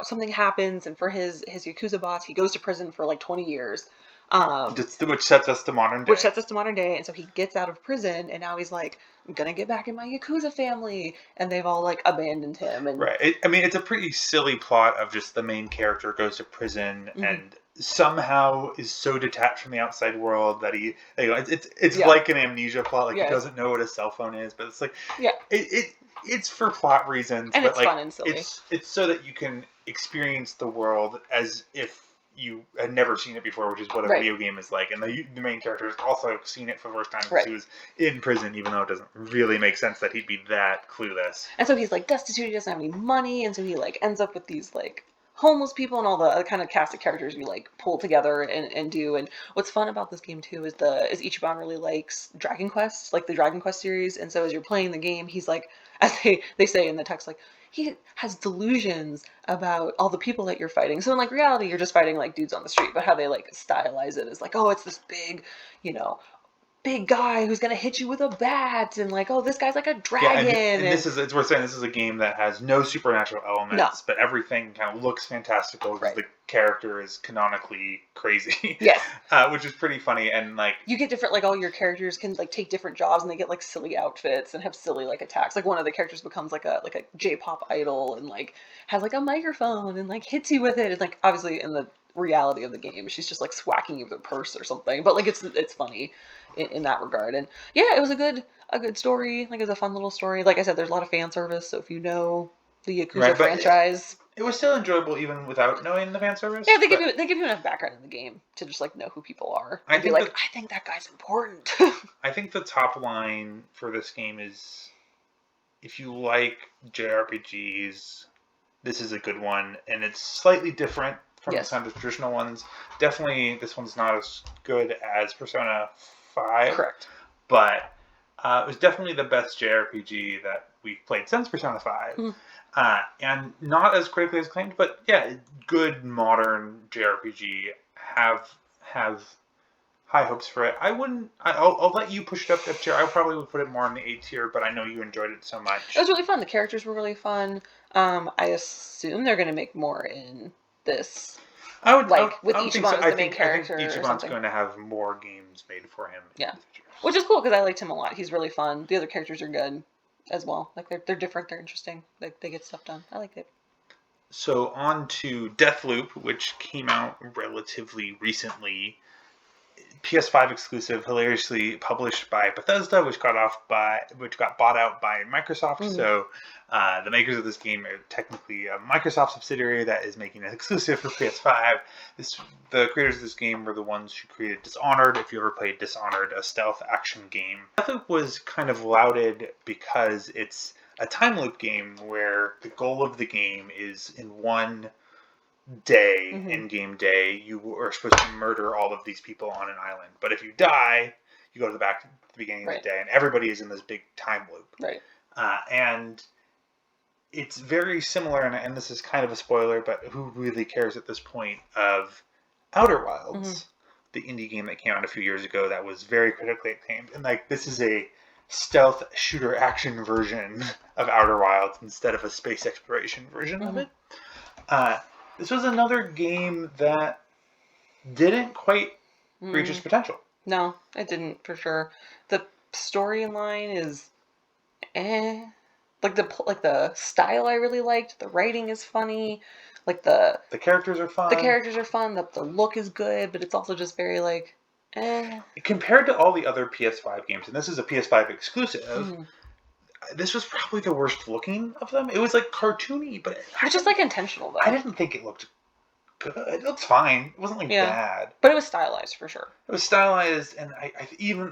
Speaker 1: something happens, and for his Yakuza boss, he goes to prison for like 20 years.
Speaker 2: Which sets us to modern day.
Speaker 1: And so he gets out of prison, and now he's like, I'm gonna get back in my Yakuza family, and they've all like abandoned him. And
Speaker 2: right, it's a pretty silly plot of just the main character goes to prison and somehow is so detached from the outside world that it's like an amnesia plot, like he doesn't know what a cell phone is, but it's like it's for plot reasons,
Speaker 1: and
Speaker 2: but
Speaker 1: it's
Speaker 2: like
Speaker 1: fun and silly.
Speaker 2: It's so that you can experience the world as if you had never seen it before, which is what a video game is like. And the main character has also seen it for the first time because he was in prison, even though it doesn't really make sense that he'd be that clueless.
Speaker 1: And so he's like destitute, he doesn't have any money, and so he like ends up with these like homeless people and all the other kind of cast of characters you like pull together and do. And what's fun about this game too is Ichiban really likes Dragon Quest, like the Dragon Quest series. And so as you're playing the game, he's like, as they say in the text, like, he has delusions about all the people that you're fighting. So in like reality, you're just fighting like dudes on the street, but how they like stylize it is like, oh, it's this big, big guy who's gonna hit you with a bat, and like, oh, this guy's like a dragon.
Speaker 2: And it's worth saying this is a game that has no supernatural elements, but everything kind of looks fantastical because the character is canonically crazy.
Speaker 1: Yes,
Speaker 2: which is pretty funny. And like,
Speaker 1: you get different, like, all your characters can like take different jobs, and they get like silly outfits and have silly like attacks. Like one of the characters becomes like a J-pop idol and like has like a microphone and like hits you with it. And like obviously in the reality of the game. She's just like swacking you with her purse or something. But like it's funny in that regard. And yeah, it was a good story. Like it's a fun little story. Like I said, there's a lot of fan service. So if you know the Yakuza franchise,
Speaker 2: it was still enjoyable even without knowing the fan service.
Speaker 1: Yeah, they give you enough background in the game to just like know who people are. And be like, I think that guy's important.
Speaker 2: I think the top line for this game is, if you like JRPGs, this is a good one, and it's slightly different from some of the traditional ones. Definitely, this one's not as good as Persona 5.
Speaker 1: Correct.
Speaker 2: But it was definitely the best JRPG that we've played since Persona 5. Mm. And not as critically acclaimed, but yeah, good modern JRPG. Have high hopes for it. I'll let you push it up to F tier. I probably would put it more in the A tier, but I know you enjoyed it so much.
Speaker 1: It was really fun. The characters were really fun. I assume they're going to make more in this. With Ichiban as the main character.
Speaker 2: I think Ichiban's going to have more games made for him.
Speaker 1: Yeah, which is cool because I liked him a lot. He's really fun. The other characters are good as well. Like they're different. They're interesting. They get stuff done. I liked it.
Speaker 2: So on to Deathloop, which came out relatively recently. PS5 exclusive, hilariously published by Bethesda, which got bought out by Microsoft. Mm. So the makers of this game are technically a Microsoft subsidiary that is making it exclusive for PS5. The creators of this game were the ones who created Dishonored. If you ever played Dishonored, a stealth action game, Deathloop was kind of lauded because it's a time loop game where the goal of the game is in one day, mm-hmm. in-game day, you are supposed to murder all of these people on an island. But if you die, you go to the beginning of the day, and everybody is in this big time loop.
Speaker 1: Right.
Speaker 2: And it's very similar, and this is kind of a spoiler, but who really cares at this point, of Outer Wilds, mm-hmm. the indie game that came out a few years ago that was very critically acclaimed. And like this is a stealth shooter action version of Outer Wilds instead of a space exploration version mm-hmm. of it. This was another game that didn't quite reach its potential.
Speaker 1: No, it didn't, for sure. The storyline is Like the style I really liked. The writing is funny. Like the
Speaker 2: characters are fun.
Speaker 1: The characters are fun. The look is good, but it's also just very like
Speaker 2: Compared to all the other PS5 games, and this is a PS5 exclusive, this was probably the worst looking of them. It was like cartoony, but
Speaker 1: it's just like intentional though.
Speaker 2: I didn't think it looked good. It looked fine. It wasn't like bad.
Speaker 1: But it was stylized for sure.
Speaker 2: It was stylized, and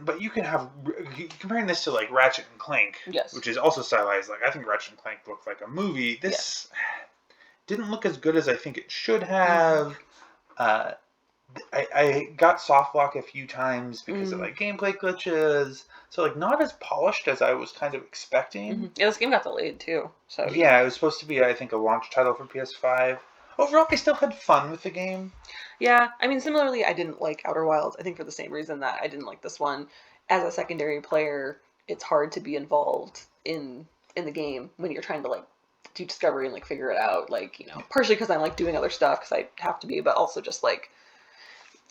Speaker 2: but you can have, comparing this to like Ratchet and Clank, which is also stylized. Like I think Ratchet and Clank looked like a movie. This didn't look as good as I think it should have. I got soft lock a few times because of like gameplay glitches. So like not as polished as I was kind of expecting.
Speaker 1: Mm-hmm. Yeah, this game got delayed too. So
Speaker 2: yeah, it was supposed to be I think a launch title for PS5. Overall, I still had fun with the game.
Speaker 1: Yeah, I mean similarly, I didn't like Outer Wilds. I think for the same reason that I didn't like this one. As a secondary player, it's hard to be involved in the game when you're trying to like do discovery and like figure it out. Like partially because I'm like doing other stuff because I have to be, but also just like.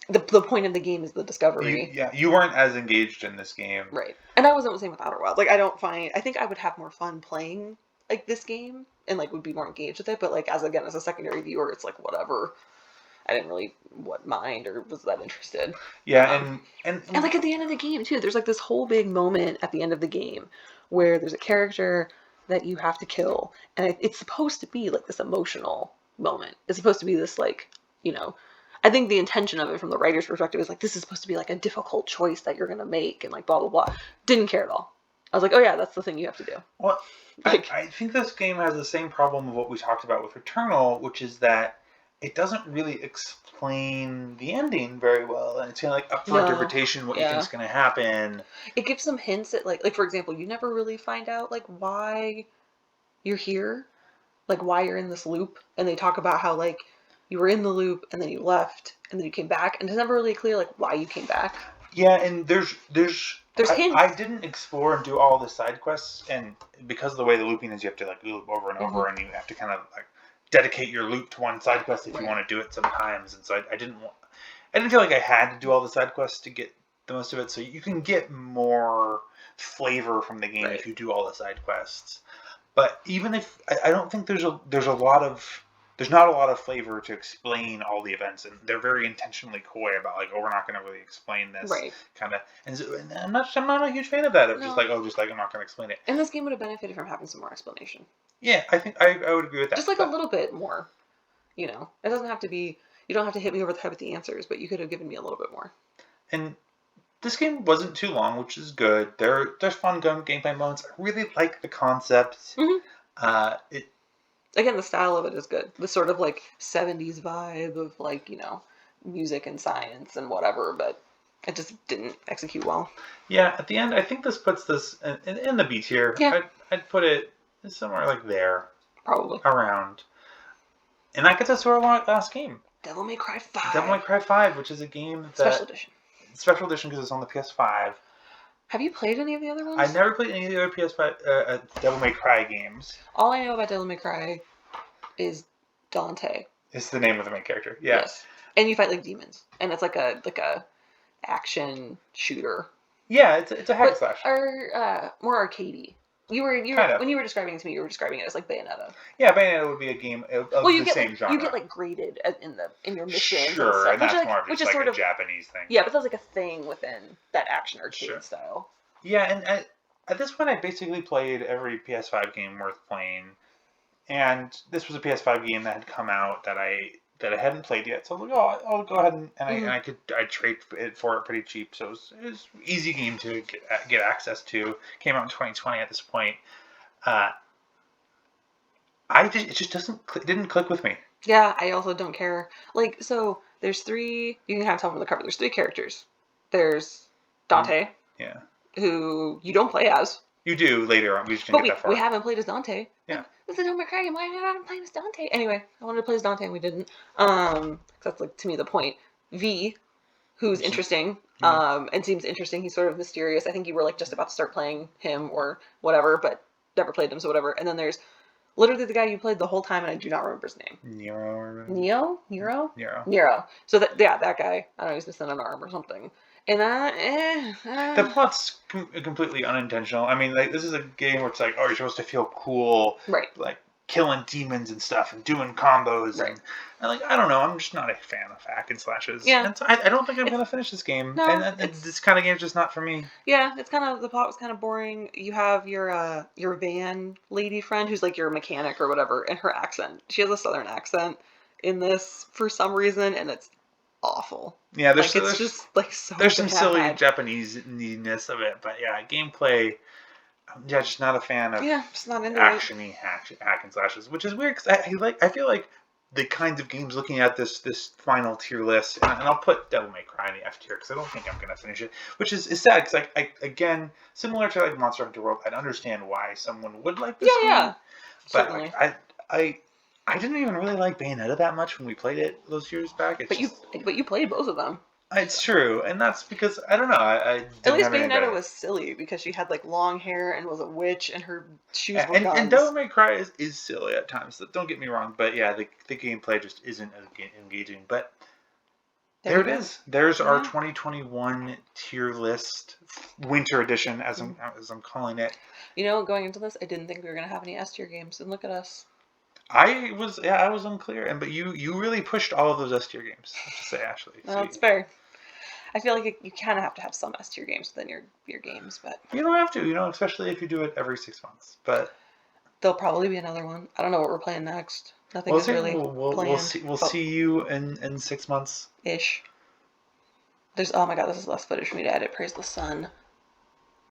Speaker 1: The point of the game is the discovery.
Speaker 2: You weren't as engaged in this game.
Speaker 1: Right. And I wasn't the same with Outer Wilds. Like, I think I would have more fun playing, like, this game, and, like, would be more engaged with it, but, like, as a secondary viewer, it's, like, whatever. I didn't really, mind or was that interested.
Speaker 2: Yeah,
Speaker 1: and, like, at the end of the game, too, there's, like, this whole big moment at the end of the game where there's a character that you have to kill, and it's supposed to be, like, this emotional moment. It's supposed to be this, like, I think the intention of it from the writer's perspective is like, this is supposed to be like a difficult choice that you're going to make and like blah, blah, blah. Didn't care at all. I was like, oh yeah, that's the thing you have to do.
Speaker 2: Well, like, I think this game has the same problem of what we talked about with Returnal, which is that it doesn't really explain the ending very well. And it's kind of like up for interpretation what you think is going to happen.
Speaker 1: It gives some hints at like, for example, you never really find out like why you're here, like why you're in this loop. And they talk about how like, you were in the loop, and then you left, and then you came back, and it's never really clear like why you came back.
Speaker 2: Yeah, and there's hints. I didn't explore and do all the side quests, and because of the way the looping is, you have to like loop over and over, and you have to kind of like dedicate your loop to one side quest if you want to do it sometimes. And so I didn't feel like I had to do all the side quests to get the most of it. So you can get more flavor from the game if you do all the side quests. But even if I don't think there's there's not a lot of flavor to explain all the events, and they're very intentionally coy about like, oh, we're not going to really explain this
Speaker 1: Right.
Speaker 2: kind of. And I'm not a huge fan of that. Of
Speaker 1: No.
Speaker 2: just like I'm not going to explain it.
Speaker 1: And this game would have benefited from having some more explanation.
Speaker 2: Yeah, I think I would agree with that.
Speaker 1: Just like a little bit more. You know, it doesn't have to be. You don't have to hit me over the head with the answers, but you could have given me a little bit more.
Speaker 2: And this game wasn't too long, which is good. There's fun gameplay moments. I really like the concept.
Speaker 1: Mm-hmm. Again, the style of it is good. The sort of like 70s vibe of like, you know, music and science and whatever, but it just didn't execute well.
Speaker 2: Yeah, at the end, I think this puts this in the B tier.
Speaker 1: Yeah.
Speaker 2: I'd put it somewhere like there.
Speaker 1: Probably.
Speaker 2: Around. And that gets us to our last game.
Speaker 1: Devil May Cry 5.
Speaker 2: Devil May Cry 5, which is a game that...
Speaker 1: Special edition.
Speaker 2: Special edition because it's on the PS5.
Speaker 1: Have you played any of the other ones?
Speaker 2: I never played any of the other PS5 Devil May Cry games.
Speaker 1: All I know about Devil May Cry is Dante.
Speaker 2: It's the name of the main character. Yeah.
Speaker 1: Yes. And you fight like demons, and it's like a action shooter.
Speaker 2: Yeah, it's a hack and slash.
Speaker 1: Or more arcadey. You were
Speaker 2: Kind of.
Speaker 1: When you were describing it to me, you were describing it as like Bayonetta.
Speaker 2: Yeah, Bayonetta would be a game of the same genre.
Speaker 1: You get like graded in your missions.
Speaker 2: Sure, and that's more of
Speaker 1: which
Speaker 2: just
Speaker 1: is
Speaker 2: like
Speaker 1: sort
Speaker 2: a
Speaker 1: of
Speaker 2: Japanese thing.
Speaker 1: Yeah, but that's like a thing within that action arcade style.
Speaker 2: Yeah, and at this point, I basically played every PS5 game worth playing, and this was a PS5 game that had come out that I hadn't played yet. So I was like, oh, I'll go ahead and I'd trade it for it pretty cheap. So it was an easy game to get access to. Came out in 2020 at this point. It just didn't click with me.
Speaker 1: Yeah, I also don't care. Like, so there's three. You can kind of tell from the cover. There's three characters. There's Dante.
Speaker 2: Yeah.
Speaker 1: Who you don't play as.
Speaker 2: You do later on. We just didn't get that far.
Speaker 1: We haven't played as Dante.
Speaker 2: Yeah.
Speaker 1: This is Devil May Cry game. Why am I not playing as Dante? Anyway, I wanted to play as Dante and we didn't. 'Cause that's like to me the point. V, who's interesting, and seems interesting. He's sort of mysterious. I think you were like just about to start playing him or whatever, but never played him, so whatever. And then there's literally the guy you played the whole time, and I do not remember his name. Nero. So that guy. I don't know, he's missing an arm or something. And
Speaker 2: the plot's completely unintentional. I mean, like, this is a game where it's like, oh, you're supposed to feel cool,
Speaker 1: right?
Speaker 2: Like killing demons and stuff and doing combos,
Speaker 1: right?
Speaker 2: And like, I don't know, I'm just not a fan of hack and slashes.
Speaker 1: Yeah,
Speaker 2: and so I don't think I'm gonna finish this game.
Speaker 1: No,
Speaker 2: and this kind of game's just not for me.
Speaker 1: Yeah, it's kind of the plot was kind of boring. You have your van lady friend who's like your mechanic or whatever, and her accent. She has a southern accent in this for some reason, and it's awful.
Speaker 2: Yeah,
Speaker 1: it's just like so.
Speaker 2: There's some silly Japanese-ness of it, but yeah, gameplay. Yeah, just not a fan of.
Speaker 1: Just not into
Speaker 2: actiony hack and slashes, which is weird because I feel like the kinds of games looking at this final tier list, and I'll put Devil May Cry in the F tier because I don't think I'm gonna finish it, which is sad because I again similar to like Monster Hunter World, I'd understand why someone would like this game.
Speaker 1: Yeah,
Speaker 2: but
Speaker 1: certainly.
Speaker 2: I didn't even really like Bayonetta that much when we played it those years back.
Speaker 1: But you played both of them.
Speaker 2: It's true, and that's because I don't know. I
Speaker 1: at least Bayonetta was silly because she had like long hair and was a witch, and her shoes were guns.
Speaker 2: And Devil May Cry is silly at times. So don't get me wrong, but yeah, the gameplay just isn't as engaging. But there it is. There's our 2021 tier list, winter edition, as I'm calling it.
Speaker 1: You know, going into this, I didn't think we were gonna have any S tier games, and look at us.
Speaker 2: I was unclear, but you really pushed all of those S tier games. I have to say, Ashley.
Speaker 1: Well, it's fair. I feel like you kind of have to have some S tier games within your games, but
Speaker 2: you don't have to, especially if you do it every 6 months. But
Speaker 1: there'll probably be another one. I don't know what we're playing next. Nothing is really planned.
Speaker 2: We'll see you in 6 months
Speaker 1: ish. Oh my god, this is less footage for me to edit. Praise the sun.